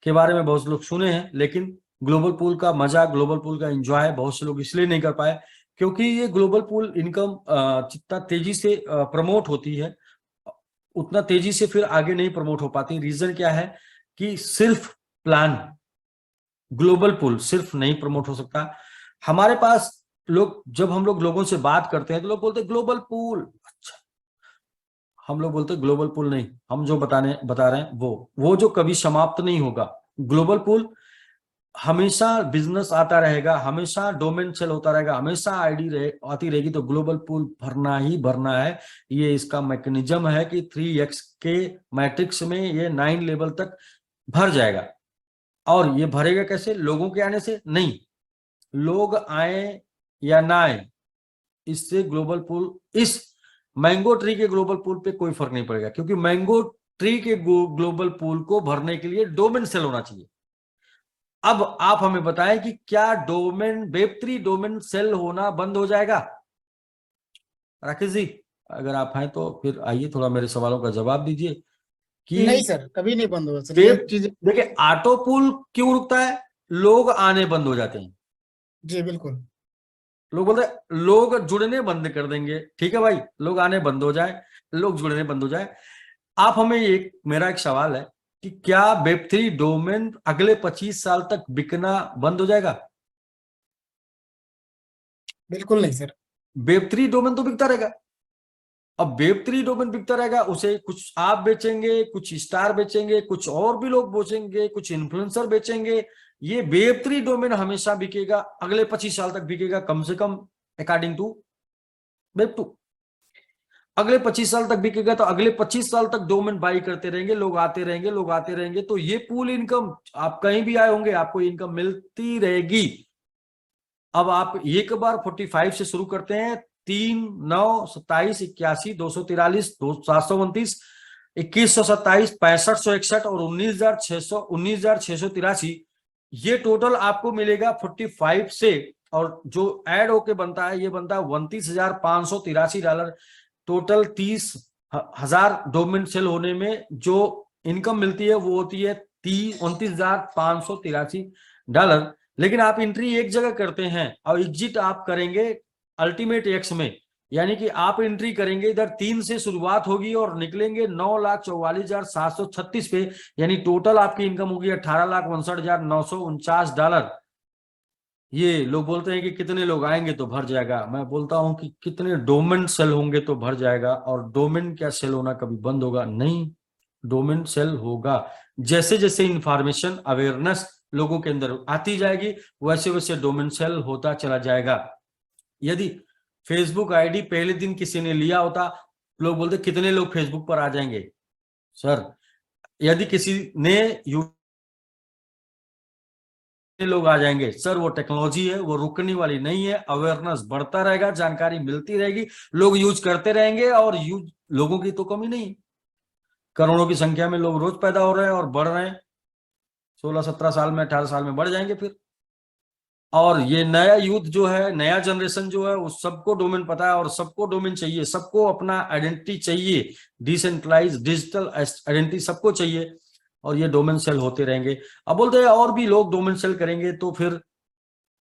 के बारे में बहुत से लोग सुने हैं, लेकिन ग्लोबल पूल का मजा, ग्लोबल पूल का एंजॉय बहुत से लोग इसलिए नहीं कर पाए क्योंकि ये ग्लोबल पूल इनकम जितना तेजी से प्रमोट होती है, उतना तेजी से फिर आगे नहीं प्रमोट हो पाती। रीजन क्या है कि सिर्फ प्लान, ग्लोबल पूल सिर्फ नहीं प्रमोट हो सकता। हमारे पास लोग, जब हम लोग लोगों से बात करते हैं तो लोग बोलते हैं ग्लोबल पूल, अच्छा, हम लोग बोलते हैं ग्लोबल पूल नहीं, हम जो बता रहे हैं वो जो कभी समाप्त नहीं होगा। ग्लोबल पूल हमेशा बिजनेस आता रहेगा, हमेशा डोमेन सेल होता रहेगा, हमेशा आईडी आती रहेगी, तो ग्लोबल पूल भरना ही भरना है। ये इसका मैकेनिज्म है कि 3x के मैट्रिक्स में ये 9 लेवल तक भर जाएगा। और ये भरेगा कैसे? लोगों के आने से नहीं, लोग आए या ना आए, इससे ग्लोबल पूल, इस मैंगो ट्री के ग्लोबल पूल पे कोई फर्क नहीं पड़ेगा, क्योंकि मैंगो ट्री के ग्लोबल पूल को भरने के लिए डोमेन सेल होना चाहिए। अब आप हमें बताएं कि क्या डोमेन वेब3 डोमेन सेल होना बंद हो जाएगा? राकेश जी, अगर आप हैं तो फिर आइए थोड़ा मेरे सवालों का जवाब दीजिए कि नहीं सर, कभी नहीं बंद होगा सर, ये वेब, चीजें। देखिए ऑटो पूल क्यों रुकता है? लोग आने बंद हो जाते हैं। जी बिल्कुल। लोग बोलते हैं लोग जुड़ने बंद कर देंगे, ठीक है भाई, लोग आने बंद हो जाए, लोग जुड़ने बंद हो जाए। आप हमें एक, मेरा एक सवाल है कि क्या वेब3 डोमेन अगले 25 साल तक बिकना बंद हो जाएगा? बिल्कुल नहीं सर। वेब3 डोमेन तो बिकता रहेगा। अब वेब3 डोमेन बिकता रहेगा, उसे कुछ आप बेचेंगे, कुछ स्टार बेचेंगे, कुछ और भी लोग बेचेंगे, कुछ इन्फ्लुएंसर बेचेंगे। ये वेब3 डोमेन हमेशा बिकेगा, अगले 25 साल तक बिकेगा कम से कम, अकॉर्डिंग टू वेब2। अगले 25 साल तक बिकेगा, तो अगले 25 साल तक डोमेन बाई करते रहेंगे, लोग आते रहेंगे, लोग आते रहेंगे, तो ये पूल इनकम, आप कहीं भी आए होंगे आपको इनकम मिलती रहेगी। अब आप एक बार 45 से शुरू करते हैं, 3, 9, 27, 81, 243, 729, 2127, 6561 और 19,683, ये टोटल आपको मिलेगा 45 से। और जो ऐड होके बनता है, ये बनता है $29,583। टोटल 30,000 डोमेन सेल होने में जो इनकम मिलती है वो होती है $29,583। लेकिन आप एंट्री एक जगह करते हैं और एग्जिट आप करेंगे अल्टीमेट एक्स में, यानी कि आप एंट्री करेंगे इधर 3 से शुरुआत होगी और निकलेंगे 9,44,736 पे, यानी टोटल आपकी इनकम होगी $18,59,949। ये लोग बोलते हैं कि कितने लोग आएंगे तो भर जाएगा, मैं बोलता हूं कि कितने डोमेन सेल होंगे तो भर जाएगा। और डोमेन क्या सेल होना कभी बंद होगा? नहीं, डोमेन सेल होगा। जैसे जैसे इंफॉर्मेशन अवेयरनेस लोगों के अंदर आती जाएगी, वैसे वैसे डोमेन सेल होता चला जाएगा। यदि फेसबुक आईडी पहले दिन किसी ने लिया होता, लोग बोलते कितने लोग फेसबुक पर आ जाएंगे। सर, यदि किसी ने लोग आ जाएंगे, सर वो टेक्नोलॉजी है, वो रुकने वाली नहीं है, अवेयरनेस बढ़ता रहेगा, जानकारी मिलती रहेगी, लोग यूज करते रहेंगे, और यूज लोगों की तो कमी नहीं, करोड़ों की संख्या में लोग रोज पैदा हो रहे हैं और बढ़ रहे हैं, 16-17 साल में, 18 साल में बढ़ जाएंगे फिर। और ये नया यूथ जो है, नया जनरेशन जो है, उस सबको डोमेन पता है और सबको डोमेन चाहिए, सबको अपना आइडेंटिटी चाहिए, डिसेंट्रलाइज डिजिटल आइडेंटिटी सबको चाहिए, और ये डोमेन सेल होते रहेंगे। अब बोलते हैं और भी लोग डोमेन सेल करेंगे, तो फिर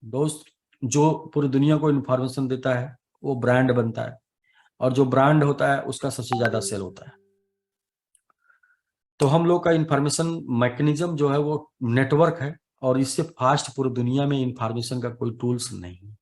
दोस्त, जो पूरी दुनिया को इन्फॉर्मेशन देता है वो ब्रांड बनता है, और जो ब्रांड होता है उसका सबसे ज्यादा सेल होता है। तो हम लोग का इंफॉर्मेशन मैकेनिज्म जो है वो नेटवर्क है, और इससे फास्ट पूरी दुनिया में इंफॉर्मेशन का कोई टूल्स नहीं है।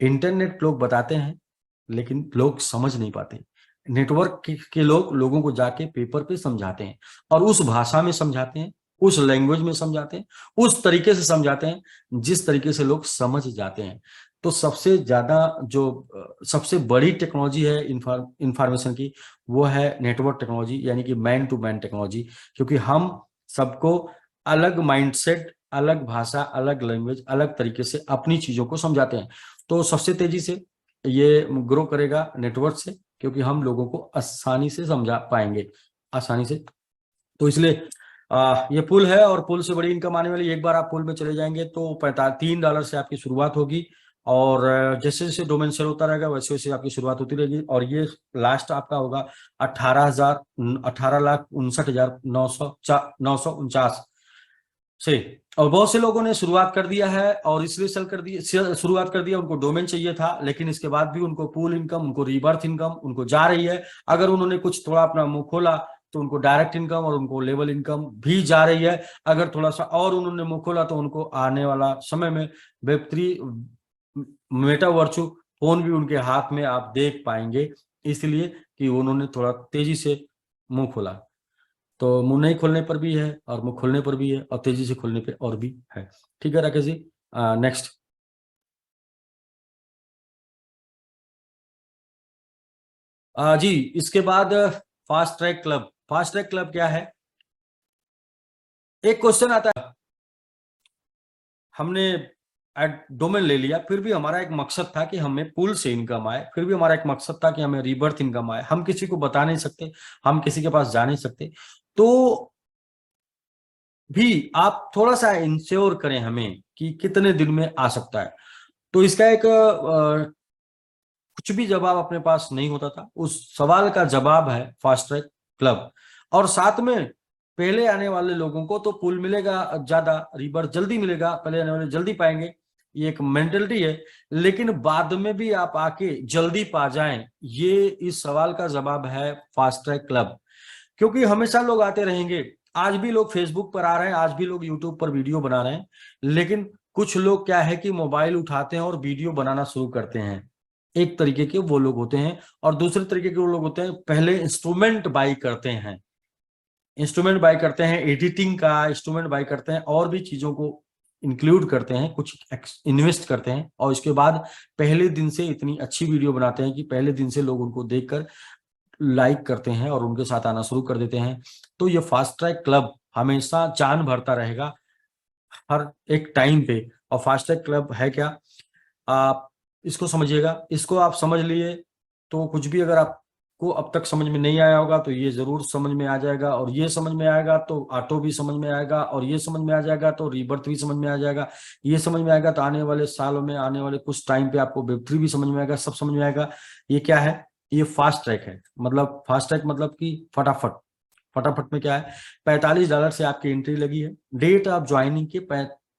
इंटरनेट लोग बताते हैं लेकिन लोग समझ नहीं पाते। नेटवर्क के लोग लोगों को जाके पेपर पे समझाते हैं, और उस भाषा में समझाते हैं, उस लैंग्वेज में समझाते हैं, उस तरीके से समझाते हैं जिस तरीके से लोग समझ जाते हैं। तो सबसे ज्यादा जो सबसे बड़ी टेक्नोलॉजी है इंफॉर्मेशन की, वो है नेटवर्क टेक्नोलॉजी, यानी कि मैन टू मैन टेक्नोलॉजी। क्योंकि हम सबको अलग माइंडसेट, अलग भाषा, अलग लैंग्वेज, अलग तरीके से अपनी चीजों को समझाते हैं। तो सबसे तेजी से ये ग्रो करेगा नेटवर्क से, क्योंकि हम लोगों को आसानी से समझा पाएंगे, आसानी से। तो इसलिए ये पुल है, और पुल से बड़ी इनकम आने वाली। एक बार आप पुल में चले जाएंगे तो $3 से आपकी शुरुआत होगी, और जैसे जैसे डोमेन सेल होता रहेगा वैसे वैसे आपकी शुरुआत होती रहेगी, और ये लास्ट आपका होगा 18,59,949 से। और बहुत से लोगों ने शुरुआत कर दिया है, और इसलिए सेल कर दिया, शुरुआत कर दिया, उनको डोमेन चाहिए था, लेकिन इसके बाद भी उनको पूल इनकम, उनको रीबर्थ इनकम उनको जा रही है। अगर उन्होंने कुछ थोड़ा अपना मुंह खोला तो उनको डायरेक्ट इनकम और उनको लेवल इनकम भी जा रही है। अगर थोड़ा सा और उन्होंने मुंह खोला तो उनको आने वाला समय में वेब3 मेटा वर्चू फोन भी उनके हाथ में आप देख पाएंगे, इसलिए कि उन्होंने थोड़ा तेजी से मुंह खोला। तो मुंह नहीं खोलने पर भी है और मुंह खोलने पर भी है और तेजी से खोलने पे और भी है। ठीक है राकेश जी, नेक्स्ट। जी, इसके बाद fast track club. Fast track club क्या है? एक क्वेश्चन आता है, हमने डोमेन ले लिया, फिर भी हमारा एक मकसद था कि हमें पुल से इनकम आए, फिर भी हमारा एक मकसद था कि हमें रीबर्थ इनकम आए। हम किसी को बता नहीं सकते, हम किसी के पास जा नहीं सकते, तो भी आप थोड़ा सा इंश्योर करें हमें कि कितने दिन में आ सकता है। तो इसका एक कुछ भी जवाब अपने पास नहीं होता था, उस सवाल का जवाब है फास्ट ट्रैक क्लब। और साथ में पहले आने वाले लोगों को तो पुल मिलेगा ज्यादा, रीबर्थ जल्दी मिलेगा, पहले आने वाले जल्दी पाएंगे, ये एक मेंटेलिटी है। लेकिन बाद में भी आप आके जल्दी पा जाएं, ये इस सवाल का जवाब है फास्ट ट्रैक क्लब। क्योंकि हमेशा लोग आते रहेंगे, आज भी लोग फेसबुक पर आ रहे हैं, आज भी लोग यूट्यूब पर वीडियो बना रहे हैं, लेकिन कुछ लोग क्या है कि मोबाइल उठाते हैं और वीडियो बनाना शुरू करते हैं। एक तरीके के वो लोग होते हैं, और दूसरे तरीके के वो लोग होते हैं पहले इंस्ट्रूमेंट बाई करते हैं, इंस्ट्रूमेंट बाई करते हैं, एडिटिंग का इंस्ट्रूमेंट बाई करते हैं, और भी चीजों को इंक्लूड करते हैं, कुछ इन्वेस्ट करते हैं, और इसके बाद पहले दिन से इतनी अच्छी वीडियो बनाते हैं कि पहले दिन से लोग उनको देखकर लाइक करते हैं और उनके साथ आना शुरू कर देते हैं। तो ये फास्ट ट्रैक क्लब हमेशा जान भरता रहेगा हर एक टाइम पे। और फास्ट ट्रैक क्लब है क्या, आप इसको समझिएगा, इसको आप समझ लिए तो कुछ भी अगर आपको अब तक समझ में नहीं आया होगा तो ये जरूर समझ में आ जाएगा, और ये समझ में आएगा तो ऑटो भी समझ में आएगा, और ये समझ में आ जाएगा तो रीबर्थ भी समझ में आ जाएगा, ये समझ में आएगा तो आने वाले सालों में, आने वाले कुछ टाइम पे आपको वेब3 भी समझ में आएगा, सब समझ में आएगा। ये क्या है? ये फास्ट ट्रैक है। मतलब फास्ट ट्रैक मतलब कि फटाफट। फटाफट में क्या है, $45 से आपकी एंट्री लगी है, डेट ऑफ ज्वाइनिंग के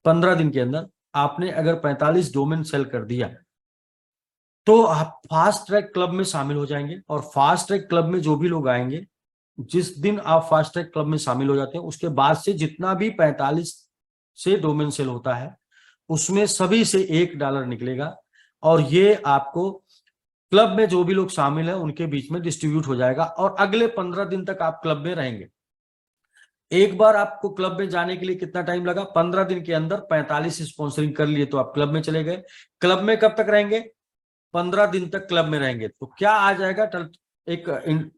15 दिन के अंदर आपने अगर 45 डोमेन सेल कर दिया तो आप फास्ट ट्रैक क्लब में शामिल हो जाएंगे। और फास्ट ट्रैक क्लब में जो भी लोग आएंगे, जिस दिन आप फास्ट ट्रैक क्लब में शामिल हो जाते हैं, उसके बाद से जितना भी 45 से डोमेन सेल होता है उसमें सभी से $1 निकलेगा, और ये आपको क्लब में जो भी लोग शामिल हैं उनके बीच में डिस्ट्रीब्यूट हो जाएगा, और अगले 15 दिन तक आप क्लब में रहेंगे। एक बार आपको क्लब में जाने के लिए कितना टाइम लगा? 15 दिन के अंदर 45 स्पॉन्सरिंग कर लिए तो आप क्लब में चले गए। क्लब में कब तक रहेंगे? 15 दिन तक क्लब में रहेंगे। तो क्या आ जाएगा,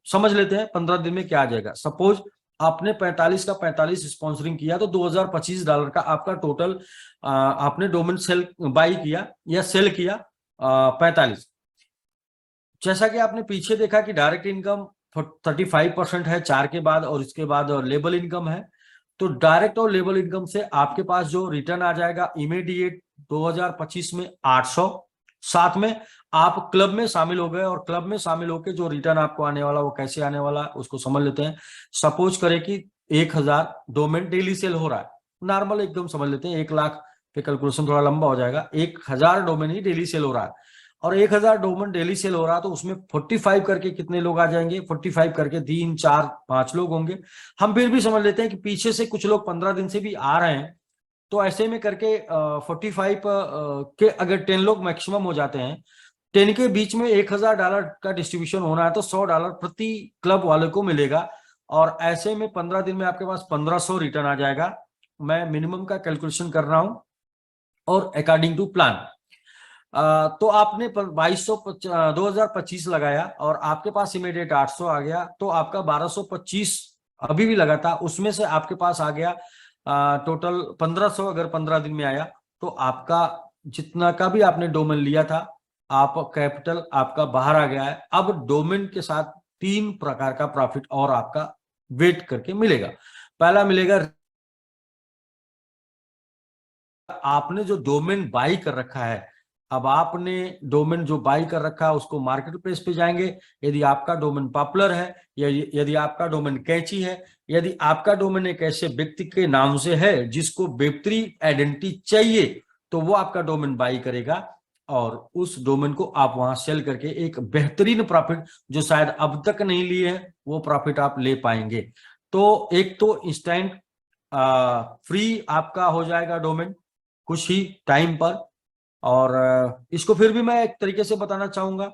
समझ लेते हैं 15 दिन में क्या आ जाएगा। सपोज आपने 45 का 45 स्पॉन्सरिंग किया तो $2025 का आपका टोटल, आपने डोमेन सेल बाई किया या सेल किया 45। जैसा कि आपने पीछे देखा कि डायरेक्ट इनकम 35% है 4 के बाद, और इसके बाद लेबल इनकम है। तो डायरेक्ट और लेबल इनकम से आपके पास जो रिटर्न आ जाएगा इमीडिएट 2025 में 800। साथ में आप क्लब में शामिल हो गए, और क्लब में शामिल होकर जो रिटर्न आपको आने वाला वो कैसे आने वाला उसको समझ लेते हैं। सपोज करें कि 1000 डोमेन डेली सेल हो रहा है, नॉर्मल एकदम समझ लेते हैं, 1 लाख पे कैलकुलेशन थोड़ा लंबा हो जाएगा, 1000 डोमेन ही डेली सेल हो रहा है, और 1000 डोमेन डेली सेल हो रहा है तो उसमें 45 करके कितने लोग आ जाएंगे? 45 करके 3 4 5 लोग होंगे। हम फिर भी समझ लेते हैं कि पीछे से कुछ लोग 15 दिन से भी आ रहे हैं, तो ऐसे में करके 45 के अगर 10 लोग मैक्सिमम हो जाते हैं, 10 के बीच में $1000 का डिस्ट्रीब्यूशन होना है, तो $100 प्रति क्लब वाले को मिलेगा। और ऐसे में 15 दिन में आपके पास 1500 रिटर्न आ जाएगा। मैं मिनिमम का कैलकुलेशन कर रहा हूं और अकॉर्डिंग टू प्लान। तो आपने 2025 लगाया और आपके पास इमीडिएट 800 आ गया, तो आपका 1225 अभी भी लगा था, उसमें से आपके पास आ गया टोटल 1500। अगर 15 दिन में आया तो आपका जितना का भी आपने डोमेन लिया था, आप कैपिटल आपका बाहर आ गया है। अब डोमेन के साथ 3 प्रकार का प्रॉफिट और आपका वेट करके मिलेगा। पहला मिलेगा, आपने जो डोमेन बाई कर रखा है, अब आपने डोमेन जो बाई कर रखा है उसको मार्केट प्लेस पे जाएंगे। यदि आपका डोमेन पॉपुलर है, या यदि आपका डोमेन कैची है, यदि आपका डोमेन एक ऐसे व्यक्ति के नाम से है जिसको वेब3 आइडेंटिटी चाहिए, तो वो आपका डोमेन बाई करेगा, और उस डोमेन को आप वहां सेल करके एक बेहतरीन प्रॉफिट जो शायद अब तक नहीं लिए है वो प्रॉफिट आप ले पाएंगे। तो एक तो इंस्टेंट फ्री आपका हो जाएगा डोमेन कुछ ही टाइम पर। और इसको फिर भी मैं एक तरीके से बताना चाहूंगा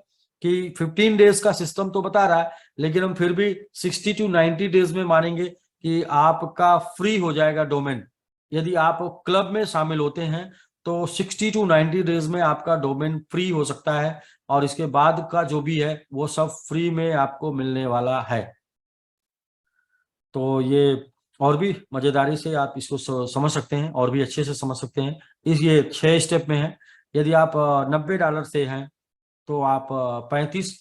कि 15 डेज का सिस्टम तो बता रहा है, लेकिन हम फिर भी 60 to 90 डेज में मानेंगे कि आपका फ्री हो जाएगा डोमेन। यदि आप क्लब में शामिल होते हैं तो 60 to 90 डेज में आपका डोमेन फ्री हो सकता है, और इसके बाद का जो भी है वो सब फ्री में आपको मिलने वाला है। तो ये और भी मजेदारी से आप इसको समझ सकते हैं, और भी अच्छे से समझ सकते हैं। ये 6 स्टेप में है। यदि आप $90 से हैं तो आप 35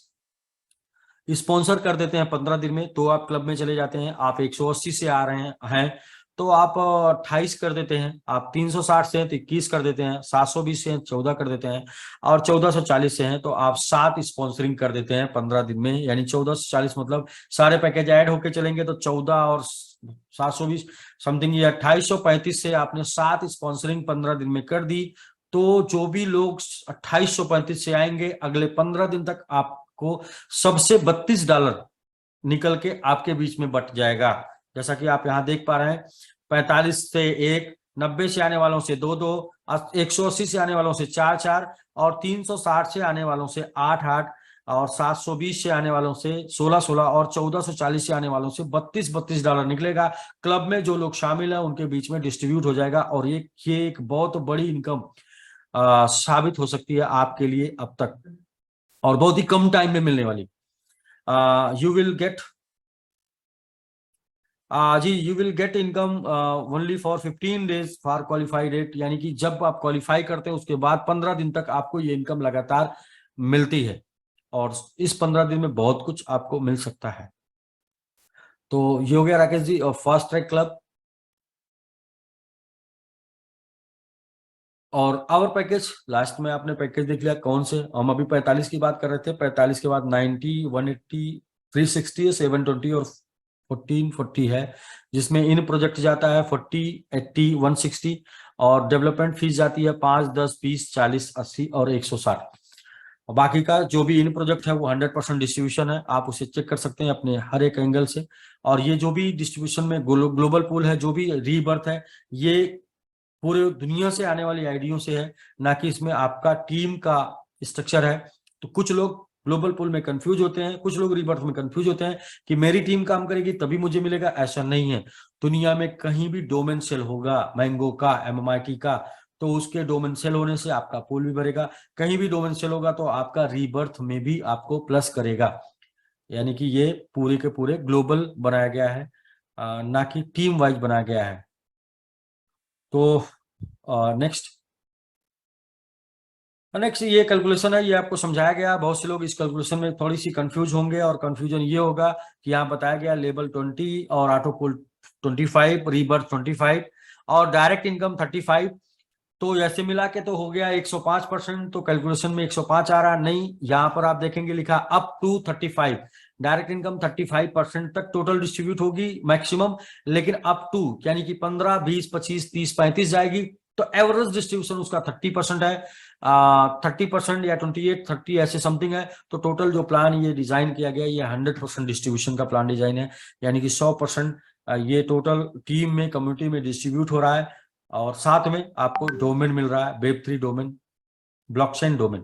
स्पॉन्सर कर देते हैं 15 दिन में, तो आप क्लब में चले जाते हैं। आप 180 से आ रहे हैं तो आप 28 कर देते हैं। आप 360 से हैं तो 21 कर देते हैं। 720 से हैं 14 कर देते हैं। और 1440 से हैं तो आप 7 स्पॉन्सरिंग कर देते हैं 15 दिन में। यानी 1440 मतलब सारे पैकेज ऐड होके चलेंगे तो 14 और 720 समथिंग, ये 2835 से आपने 7 स्पॉन्सरिंग 15 दिन में कर दी। तो जो भी लोग 2835 से आएंगे अगले 15 दिन तक आपको सबसे $32 निकल के आपके बीच में बट जाएगा। जैसा कि आप यहाँ देख पा रहे हैं, 45 से 1, 90 से आने वालों से 2-2, 180 से आने वालों से 4-4, और 360 से आने वालों से 8-8, और 720 से आने वालों से 16-16, और 1440 से आने वालों से $32 निकलेगा। क्लब में जो लोग शामिल हैं उनके बीच में डिस्ट्रीब्यूट हो जाएगा, और ये एक बहुत बड़ी इनकम साबित हो सकती है आपके लिए अब तक, और बहुत ही कम टाइम में मिलने वाली। यू विल गेट जी, you will get income only for 15 days for qualified rate. यानी कि जब आप क्वालिफाई करते हैं उसके बाद 15 दिन तक आपको ये इनकम लगातार मिलती है, और इस 15 दिन में बहुत कुछ आपको मिल सकता है। तो ये हो गया राकेश जी और फास्ट ट्रैक क्लब। और आवर पैकेज, लास्ट में आपने पैकेज देख लिया कौन से। हम अभी 45 की बात कर रहे थे, 45 के बाद 90, 180, 360, 720 और 1440 है, जिसमें इन प्रोजेक्ट जाता है 40, 80, 160, और डेवलपमेंट फीस जाती है 5, 10, 20, 40, 80 और 160। और बाकी का जो भी इन प्रोजेक्ट है वो 100% डिस्ट्रीब्यूशन है, आप उसे चेक कर सकते हैं अपने हर एक एंगल से। और ये जो भी डिस्ट्रीब्यूशन में ग्लोबल पूल है, जो भी रीबर्थ है, ये पूरे दुनिया से आने वाली आइडियों से है, ना कि इसमें आपका टीम का स्ट्रक्चर है। तो कुछ लोग ग्लोबल पूल में कंफ्यूज होते हैं, कुछ लोग रीबर्थ में कंफ्यूज होते हैं कि मेरी टीम काम करेगी तभी मुझे मिलेगा। ऐसा नहीं है। दुनिया में कहीं भी डोमेन सेल होगा मैंगो का, MMIT का, तो उसके डोमेन सेल होने से आपका पूल भी बढ़ेगा। कहीं भी डोमेन सेल होगा तो आपका रीबर्थ में भी आपको प्लस करेगा। यानी कि ये पूरे के पूरे ग्लोबल बनाया गया है, ना कि टीम वाइज बनाया गया है। तो नेक्स्ट ये कैलकुलेशन है, ये आपको समझाया गया। बहुत से लोग इस कैलकुलेशन में थोड़ी सी कंफ्यूज होंगे, और कंफ्यूजन ये होगा कि यहाँ बताया गया लेबल 20 और ऑटो पुल 25, रीबर्थ 25 और डायरेक्ट इनकम 35। तो ऐसे मिला के तो हो गया 105%। तो कैलकुलेशन में 105 आ रहा नहीं, यहाँ पर आप देखेंगे लिखा अप टू 35। डायरेक्ट इनकम 35% तक टोटल डिस्ट्रीब्यूट होगी मैक्सिमम, लेकिन अप टू यानी कि 15, 20, 25, 30, 35 जाएगी। तो एवरेज डिस्ट्रीब्यूशन उसका 30% है, 30% या 28, 30 ऐसे समथिंग है। तो टोटल जो प्लान ये डिजाइन किया गया ये 100% डिस्ट्रीब्यूशन का प्लान डिजाइन है, यानी कि 100% ये टोटल टीम में, कम्युनिटी में डिस्ट्रीब्यूट हो रहा है। और साथ में आपको डोमेन मिल रहा है, वेब3 डोमेन, ब्लॉकचेन डोमेन।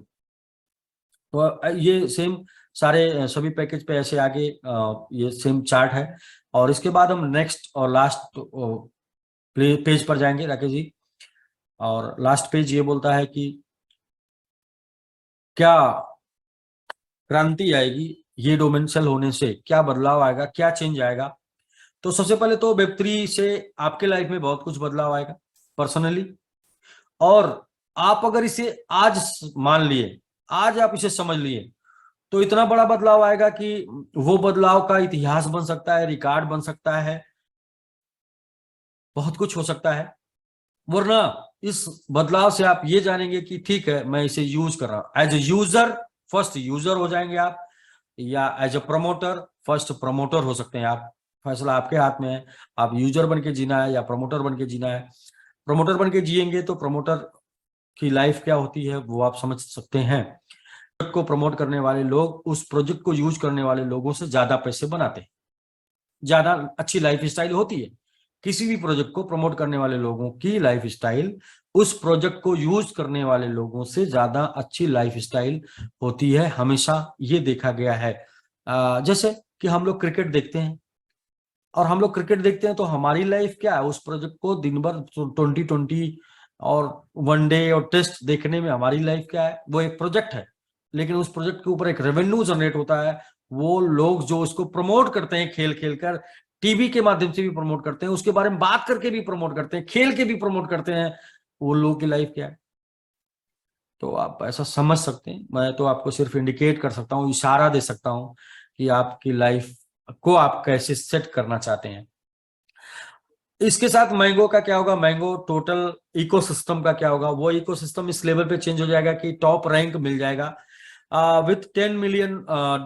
तो ये सेम सारे सभी पैकेज पे ऐसे आगे ये सेम चार्ट है। और इसके बाद हम नेक्स्ट और लास्ट पेज पर जाएंगे राकेश जी। और लास्ट पेज ये बोलता है कि क्या क्रांति आएगी ये डोमेन सेल होने से, क्या बदलाव आएगा, क्या चेंज आएगा। तो सबसे पहले तो वेब3 से आपके लाइफ में बहुत कुछ बदलाव आएगा पर्सनली। और आप अगर इसे आज मान लिए, आज आप इसे समझ लिए, तो इतना बड़ा बदलाव आएगा कि वो बदलाव का इतिहास बन सकता है, रिकॉर्ड बन सकता है, बहुत कुछ हो सकता है। वरना इस बदलाव से आप ये जानेंगे कि ठीक है मैं इसे यूज कर रहा हूं, as a user first user हो जाएंगे आप, या as a promoter first promoter हो सकते हैं आप। फैसला आपके हाथ में है, आप यूजर बन के जीना है या प्रमोटर बन के जीना है। प्रमोटर बन के जिएंगे तो प्रमोटर की लाइफ क्या होती है वो आप समझ सकते हैं। प्रोजेक्ट को प्रमोट करने वाले लोग उस प्रोजेक्ट को यूज करने वाले लोगों से ज्यादा पैसे बनाते हैं, ज्यादा अच्छी लाइफ स्टाइल होती है। किसी भी प्रोजेक्ट को प्रमोट करने वाले लोगों की लाइफ स्टाइल उस प्रोजेक्ट को यूज करने वाले लोगों से ज्यादा अच्छी लाइफ स्टाइल होती है, हमेशा ये देखा गया है। जैसे कि हम लोग क्रिकेट देखते हैं, और हम लोग क्रिकेट देखते हैं, तो हमारी लाइफ क्या है, उस प्रोजेक्ट को दिन भर 2020 और वनडे और टेस्ट देखने में हमारी लाइफ क्या है, वो एक प्रोजेक्ट है। लेकिन उस प्रोजेक्ट के ऊपर एक रेवेन्यू जनरेट होता है, वो लोग जो इसको प्रमोट करते हैं, खेल खेल कर, टीवी के माध्यम से भी प्रमोट करते हैं, उसके बारे में बात करके भी प्रमोट करते हैं, खेल के भी प्रमोट करते हैं, वो लोगों की लाइफ क्या है। तो आप ऐसा समझ सकते हैं, मैं तो आपको सिर्फ इंडिकेट कर सकता हूँ, इशारा दे सकता हूँ कि आपकी लाइफ को आप कैसे सेट करना चाहते हैं। इसके साथ मैंगो का क्या होगा, मैंगो टोटल इकोसिस्टम का क्या होगा, वो इकोसिस्टम इस लेवल पे चेंज हो जाएगा कि टॉप रैंक मिल जाएगा with 10 million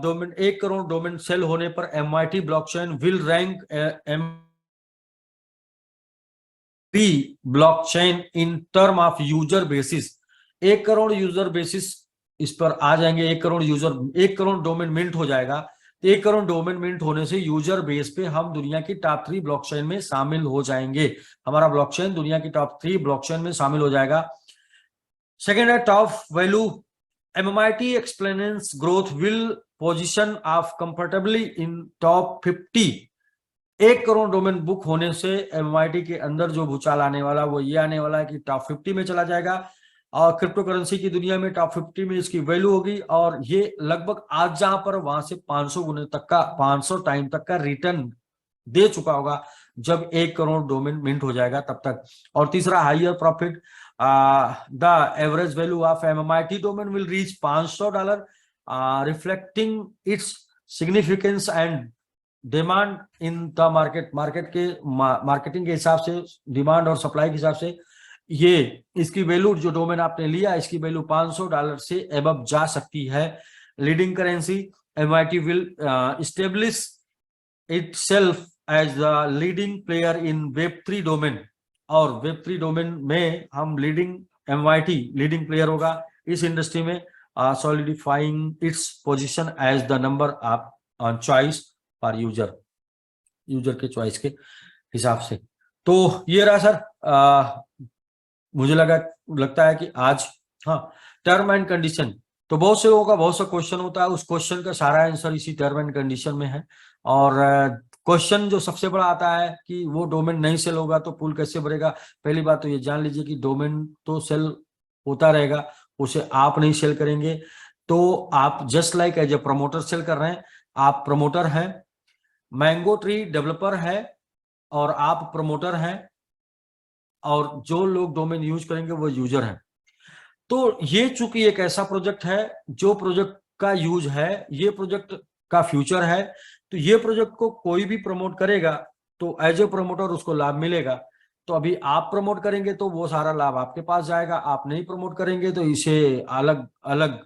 domain, 1 crore domain sale होने पर MIT blockchain will rank blockchain in term of user basis. 1 crore user basis इस पर आ जाएंगे, 1 crore user, 1 crore domain mint हो जाएगा। 1 करोड़ डोमेन मिंट होने से यूजर बेस पे हम दुनिया की टॉप 3 ब्लॉकचेन में शामिल हो जाएंगे, हमारा ब्लॉकचेन दुनिया की टॉप 3 ब्लॉकचेन में शामिल हो जाएगा। सेकेंड है top value, MIT explanations growth will position of comfortably in top 50। 1 crore domain book होने से MIT के अंदर जो भूचाल आने वाला वो ये आने वाला है कि टॉप 50 में चला जाएगा, और क्रिप्टो करेंसी की दुनिया में टॉप 50 में इसकी वैल्यू होगी, और ये लगभग आज जहां पर वहां से 500 गुने तक का, 500 टाइम तक का रिटर्न दे चुका होगा जब 1 करोड़ डोमेन मिंट हो जाएगा तब तक। और तीसरा higher profit, the average value of MIT domain will reach $500, reflecting its significance and demand in the market. Marketing के हिसाब से, डिमांड और सप्लाई के हिसाब से, ये इसकी वैल्यू जो डोमेन आपने लिया इसकी वैल्यू $500 से एबव जा सकती है। Leading currency, MIT will establish itself as the leading player in Web3 domain, और Web3 डोमेन में हम MIT लीडिंग प्लेयर होगा इस इंडस्ट्री में, solidifying its position as the number of choice for user के चॉइस के हिसाब से। तो ये रहा सर, मुझे लगता है कि आज, हाँ, टर्म एंड कंडीशन, तो बहुत से लोगों का बहुत सा क्वेश्चन होता है, उस क्वेश्चन का सारा आंसर इसी टर्म एंड कंडीशन में है। और क्वेश्चन जो सबसे बड़ा आता है कि वो डोमेन नहीं सेल होगा तो पूल कैसे भरेगा। पहली बात तो ये जान लीजिए कि डोमेन तो सेल होता रहेगा, उसे आप नहीं सेल करेंगे, तो आप just like as a promoter sell कर रहे हैं। आप प्रमोटर हैं, मैंगो ट्री डेवलपर है और आप प्रमोटर हैं, और जो लोग डोमेन यूज करेंगे वो यूजर हैं। तो ये चूंकि एक ऐसा प्रोजेक्ट है जो प्रोजेक्ट का यूज है, ये प्रोजेक्ट का फ्यूचर है, तो ये प्रोजेक्ट को कोई भी प्रमोट करेगा तो एज ए प्रमोटर उसको लाभ मिलेगा। तो अभी आप प्रमोट करेंगे तो वो सारा लाभ आपके पास जाएगा, आप नहीं प्रमोट करेंगे तो इसे अलग अलग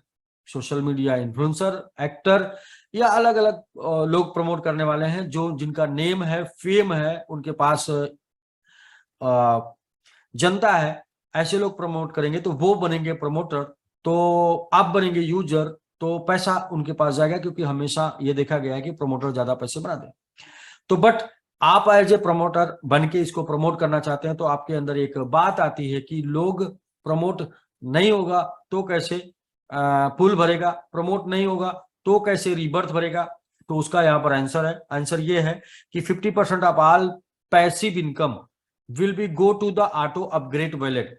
सोशल मीडिया इन्फ्लुएंसर, एक्टर या अलग अलग लोग प्रमोट करने वाले हैं, जो जिनका नेम है, फेम है, उनके पास जनता है, ऐसे लोग प्रमोट करेंगे तो वो बनेंगे प्रमोटर, तो आप बनेंगे यूजर, तो पैसा उनके पास जाएगा, क्योंकि हमेशा ये देखा गया है कि प्रमोटर ज्यादा पैसे बनाते हैं। तो बट आप एज ए प्रमोटर बन के इसको प्रमोट करना चाहते हैं, तो आपके अंदर एक बात आती है कि लोग प्रमोट नहीं होगा तो कैसे पुल भरेगा, प्रमोट नहीं होगा तो कैसे रीबर्थ भरेगा। तो उसका यहाँ पर आंसर है, आंसर ये है कि 50% of all passive income will be go to the auto upgrade wallet.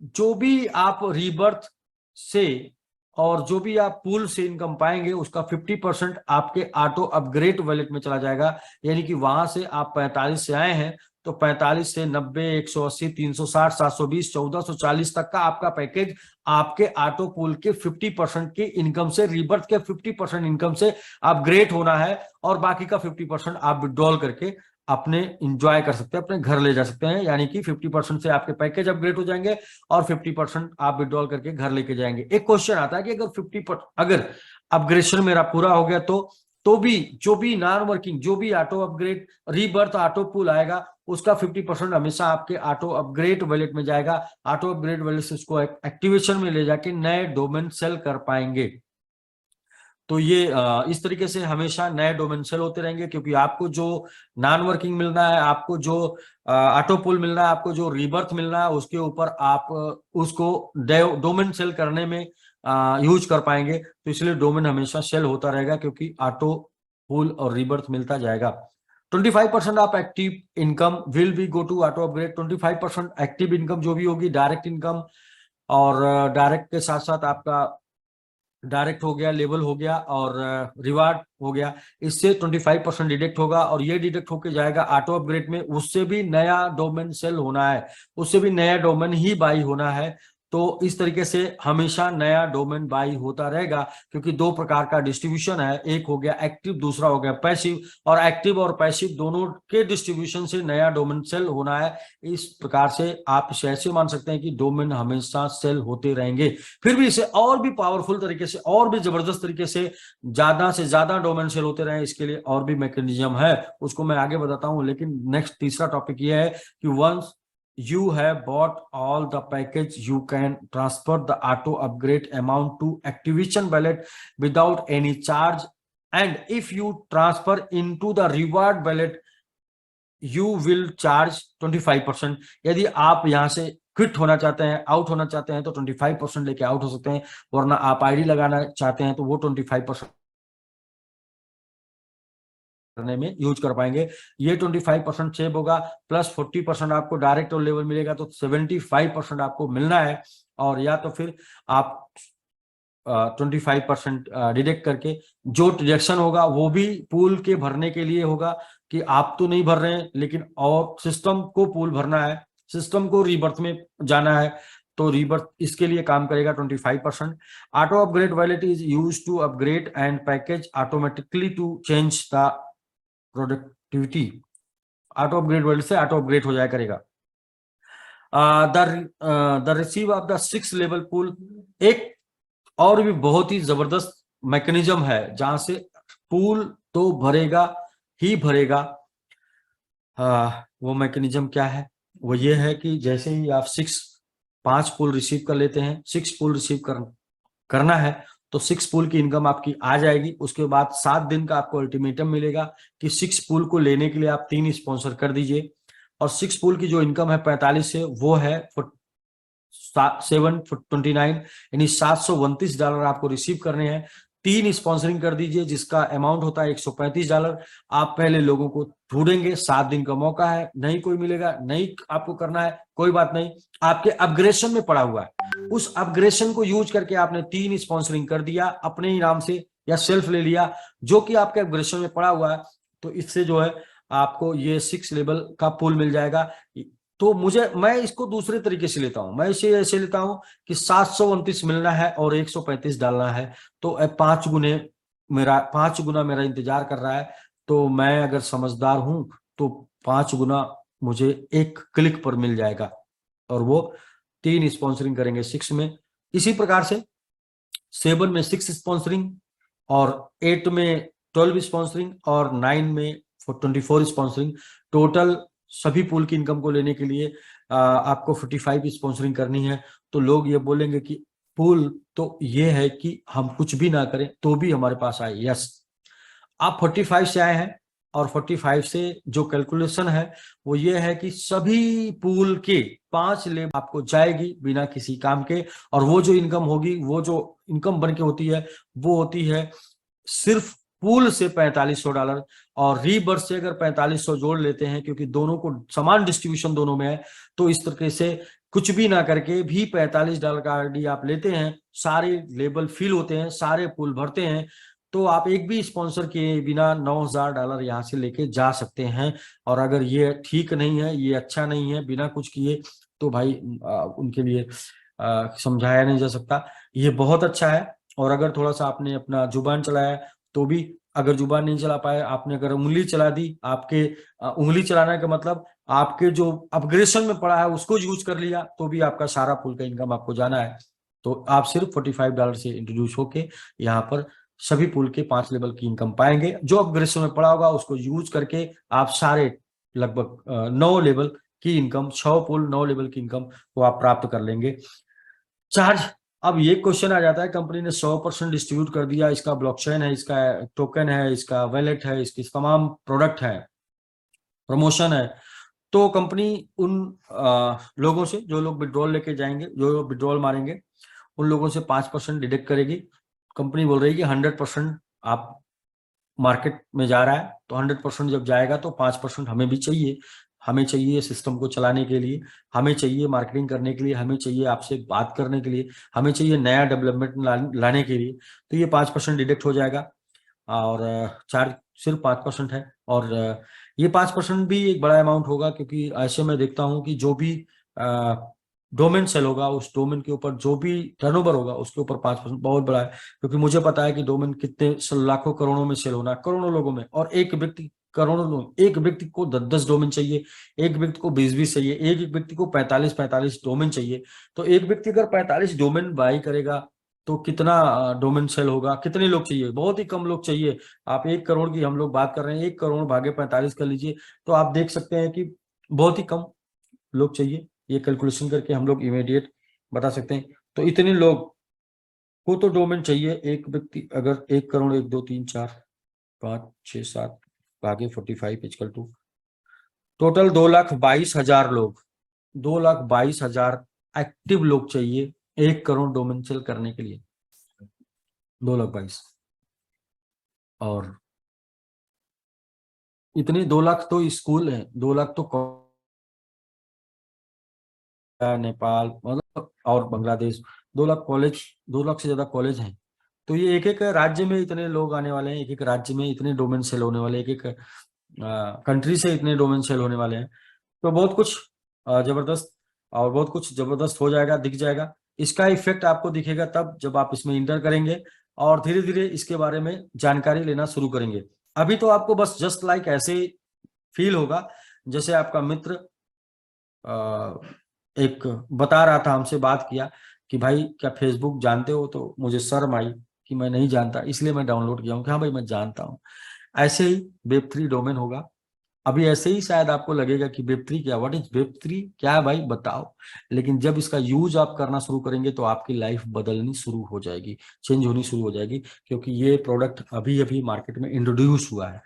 जो भी आप रीबर्थ से और जो भी आप पूल से इनकम पाएंगे उसका 50% आपके ऑटो अपग्रेड वॉलेट में चला जाएगा। यानी कि वहां से आप 45 से आए हैं तो 45 से 90, 180, 360, 720, 1440 तक का आपका पैकेज आपके ऑटो पूल के 50% की इनकम से, रीबर्थ के 50% इनकम से अपग्रेड होना है, और बाकी का 50% आप विड्रॉल करके अपने इंजॉय कर सकते हैं, अपने घर ले जा सकते हैं। यानी कि 50% से आपके पैकेज अपग्रेड हो जाएंगे और 50% आप विड्रॉल करके घर लेके जाएंगे। एक क्वेश्चन आता है कि अगर अपग्रेडेशन मेरा पूरा हो गया तो भी जो भी नॉन वर्किंग, जो भी ऑटो अपग्रेड, रीबर्थ, ऑटो पुल आएगा उसका 50% हमेशा आपके ऑटो अपग्रेड वॉलेट में जाएगा। ऑटो अपग्रेड वॉलेट से उसको एक्टिवेशन में ले जाके नए डोमेन सेल कर पाएंगे। तो ये इस तरीके से हमेशा नए डोमेन सेल होते रहेंगे, क्योंकि आपको जो नॉन वर्किंग मिलना है, आपको जो ऑटो पुल मिलना है, आपको जो रीबर्थ मिलना है, उसके ऊपर आप उसको डोमेन सेल करने में यूज कर पाएंगे। तो इसलिए डोमेन हमेशा सेल होता रहेगा, क्योंकि ऑटो पुल और रीबर्थ मिलता जाएगा। 25% आप active income will be go to auto upgrade. 25% active income जो भी होगी, डायरेक्ट इनकम और डायरेक्ट के साथ साथ आपका डायरेक्ट हो गया, लेवल हो गया और रिवार्ड हो गया, इससे 25% डिडक्ट होगा और ये डिडक्ट होके जाएगा ऑटो अपग्रेड में। उससे भी नया डोमेन सेल होना है, उससे भी नया डोमेन ही बाई होना है। तो इस तरीके से हमेशा नया डोमेन बाई होता रहेगा, क्योंकि दो प्रकार का डिस्ट्रीब्यूशन है, एक हो गया एक्टिव, दूसरा हो गया पैसिव, और एक्टिव और पैसिव दोनों के डिस्ट्रीब्यूशन से नया डोमेन सेल होना है। इस प्रकार से आप इसे ऐसे मान सकते हैं कि डोमेन हमेशा सेल होते रहेंगे। फिर भी इसे और भी पावरफुल तरीके से, और भी जबरदस्त तरीके से ज्यादा से डोमेन सेल होते रहे, इसके लिए और भी मैकेनिज्म है, उसको मैं आगे बताता हूं। लेकिन नेक्स्ट तीसरा टॉपिक ये है कि once you have bought all the package, you can transfer the auto upgrade amount to activation wallet without any charge, and if you transfer into the reward wallet you will charge 25%। यदि आप यहां से क्विट होना चाहते हैं, आउट होना चाहते हैं, तो 25% लेके आउट हो सकते हैं, वरना आप आईडी लगाना चाहते हैं तो वो 25% करने में यूज कर पाएंगे। ये 25% सेव होगा, प्लस 40% आपको डायरेक्ट और लेवल मिलेगा, तो 75% आपको मिलना है। और या तो फिर आप 25% डिडक्ट करके, जो डिडक्शन होगा वो भी पूल के भरने के लिए होगा, कि आप तो नहीं भर रहे हैं लेकिन और सिस्टम को पूल भरना है, सिस्टम को रीबर्थ में जाना है, तो रीबर्थ इसके लिए काम करेगा 25%। Auto upgrade wallet is use to upgrade and package automatically to change the productivity. Auto upgrade wallet से ऑटो अपग्रेड हो जाया करेगा। The receive of the 6 level pool, एक और भी बहुत ही जबरदस्त मैकेनिज्म है जहां से पूल तो भरेगा ही भरेगा। वो मैकेनिज्म क्या है? वो ये है कि जैसे ही आप 5 पूल रिसीव कर लेते हैं, 6 पूल रिसीव करना है, तो 6 पूल की इनकम आपकी आ जाएगी। उसके बाद 7 दिन का आपको अल्टीमेटम मिलेगा कि 6 पूल को लेने के लिए आप 3 स्पॉन्सर कर दीजिए, और 6 पूल की जो इनकम है 45 से, वो है 729, यानी $729 आपको रिसीव करने हैं। 3 स्पॉन्सरिंग कर दीजिए जिसका अमाउंट होता है $135। आप पहले लोगों को ढूंढेंगे, 7 दिन का मौका है, नहीं कोई मिलेगा, नहीं आपको करना है, कोई बात नहीं, आपके अपग्रेशन में पड़ा हुआ है, उस अपग्रेशन को यूज करके आपने 3 स्पॉन्सरिंग कर दिया अपने ही नाम से या सेल्फ ले लिया, जो कि आपके अपग्रेशन में पड़ा हुआ है, तो इससे जो है आपको ये 6 लेवल का पूल मिल जाएगा। तो मैं इसको दूसरे तरीके से लेता हूं, मैं इसे ऐसे लेता हूं कि 729 मिलना है और 135 डालना है, तो 5 गुना मेरा इंतजार कर रहा है। तो मैं अगर समझदार हूं तो 5 गुना मुझे एक क्लिक पर मिल जाएगा, और वो 3 स्पॉन्सरिंग करेंगे 6 में। इसी प्रकार से 7 में 6 स्पॉन्सरिंग, और 8 में 12 स्पॉन्सरिंग, और 9 में 24 स्पॉन्सरिंग। टोटल सभी पूल की इनकम को लेने के लिए आपको 45 स्पॉन्सरिंग करनी है। तो लोग ये बोलेंगे कि पूल तो ये है कि हम कुछ भी ना करें तो भी हमारे पास आए। यस, आप 45 से आए हैं, और 45 से जो कैलकुलेशन है वो ये है कि सभी पूल के 5 लेवल आपको जाएगी बिना किसी काम के, और वो जो इनकम होगी, वो जो इनकम बन के होती है, वो होती है सिर्फ पूल से $4500, और रीबर्थ से अगर 4500 जोड़ लेते हैं, क्योंकि दोनों को समान डिस्ट्रीब्यूशन दोनों में है, तो इस तरीके से कुछ भी ना करके भी $45 का आरडी आप लेते हैं, सारे लेवल फिल होते हैं, सारे पूल भरते हैं, तो आप एक भी स्पॉन्सर किए बिना $9000 यहाँ से लेके जा सकते हैं। और अगर ये ठीक नहीं है, ये अच्छा नहीं है बिना कुछ किए, तो भाई उनके लिए समझाया नहीं जा सकता। ये बहुत अच्छा है। और अगर थोड़ा सा आपने अपना जुबान चलाया तो भी, अगर जुबान नहीं चला पाए, आपने अगर उंगली चला दी, आपके उंगली चलाने का मतलब आपके जो अपग्रेशन में पड़ा है उसको यूज कर लिया, तो भी आपका सारा पूल का इनकम आपको जाना है। तो आप सिर्फ $45 से इंट्रोड्यूस होके यहाँ पर सभी पूल के 5 लेवल की इनकम पाएंगे। जो अपग्रेशन में पड़ा होगा उसको यूज करके आप सारे लगभग 9 लेवल की इनकम, 6 पूल 9 लेवल की इनकम को आप प्राप्त कर लेंगे। चार्ज, अब ये क्वेश्चन आ जाता है, कंपनी ने 100% डिस्ट्रीब्यूट कर दिया, इसका ब्लॉकचेन है, इसका टोकन है, इसका वैलेट है, इसकी तमाम प्रोडक्ट है, प्रमोशन है, तो कंपनी उन लोगों से, जो लोग विड्रॉल लेके जाएंगे, जो विड्रॉल मारेंगे, उन लोगों से 5% डिडक्ट करेगी। कंपनी बोल रही है कि 100% आप मार्केट में जा रहा है तो 100% जब जाएगा तो 5% हमें भी चाहिए। हमें चाहिए सिस्टम को चलाने के लिए, हमें चाहिए मार्केटिंग करने के लिए, हमें चाहिए आपसे बात करने के लिए, हमें चाहिए नया डेवलपमेंट लाने के लिए। तो ये 5% डिडक्ट हो जाएगा और चार्ज सिर्फ 5% है। और ये 5% भी एक बड़ा अमाउंट होगा, क्योंकि ऐसे मैं देखता हूँ कि जो भी डोमेन सेल होगा उस डोमेन के ऊपर जो भी टर्नओवर होगा उसके ऊपर 5% बहुत बड़ा है। क्योंकि मुझे पता है कि डोमेन कितने लाखों करोड़ों में सेल होना है, करोड़ों लोगों में, और एक व्यक्ति करोड़ों लोग, एक व्यक्ति को 10-10 डोमेन चाहिए, एक व्यक्ति को 20-20 चाहिए, एक एक व्यक्ति को 45-45 डोमेन चाहिए। तो एक व्यक्ति अगर 45 डोमेन बाई करेगा तो कितना डोमेन सेल होगा, कितने लोग चाहिए, बहुत ही कम लोग चाहिए। आप 1 करोड़ की हम लोग बात कर रहे हैं, 1 करोड़ भागे 45 कर लीजिए, तो आप देख सकते हैं कि बहुत ही कम लोग चाहिए। ये कैलकुलेशन करके हम लोग इमीडिएट बता सकते हैं। तो इतने लोग को तो डोमेन चाहिए। एक व्यक्ति अगर 1 करोड़ 1 2 3 4 5 6 7 भागे 45 इक्वल टू टोटल 2,22,000 लोग, 2,22,000 एक्टिव लोग चाहिए 1 करोड़ डोमेन सेल करने के लिए। 2,22,000 और इतने 2 लाख तो स्कूल हैं, 2 लाख तो नेपाल मतलब और बांग्लादेश, 2 लाख कॉलेज, 2 लाख से ज्यादा कॉलेज हैं। तो ये एक एक राज्य में इतने लोग आने वाले हैं, एक एक राज्य में इतने डोमेन सेल होने वाले हैं, एक एक कंट्री से इतने डोमेन सेल होने वाले हैं। तो बहुत कुछ जबरदस्त और बहुत कुछ जबरदस्त हो जाएगा, दिख जाएगा। इसका इफेक्ट आपको दिखेगा तब जब आप इसमें इंटर करेंगे और धीरे धीरे इसके बारे में जानकारी लेना शुरू करेंगे। अभी तो आपको बस जस्ट लाइक ऐसे फील होगा जैसे आपका मित्र एक बता रहा था, हमसे बात किया कि भाई क्या फेसबुक जानते हो, तो मुझे शर्म आई कि मैं नहीं जानता, इसलिए मैं डाउनलोड किया हूँ कि हाँ भाई मैं जानता हूँ। ऐसे ही वेब3 डोमेन होगा। अभी ऐसे ही शायद आपको लगेगा कि वेब3 क्या, व्हाट इज वेब3 क्या है भाई बताओ, लेकिन जब इसका यूज आप करना शुरू करेंगे तो आपकी लाइफ बदलनी शुरू हो जाएगी, चेंज होनी शुरू हो जाएगी। क्योंकि ये प्रोडक्ट अभी अभी मार्केट में इंट्रोड्यूस हुआ है,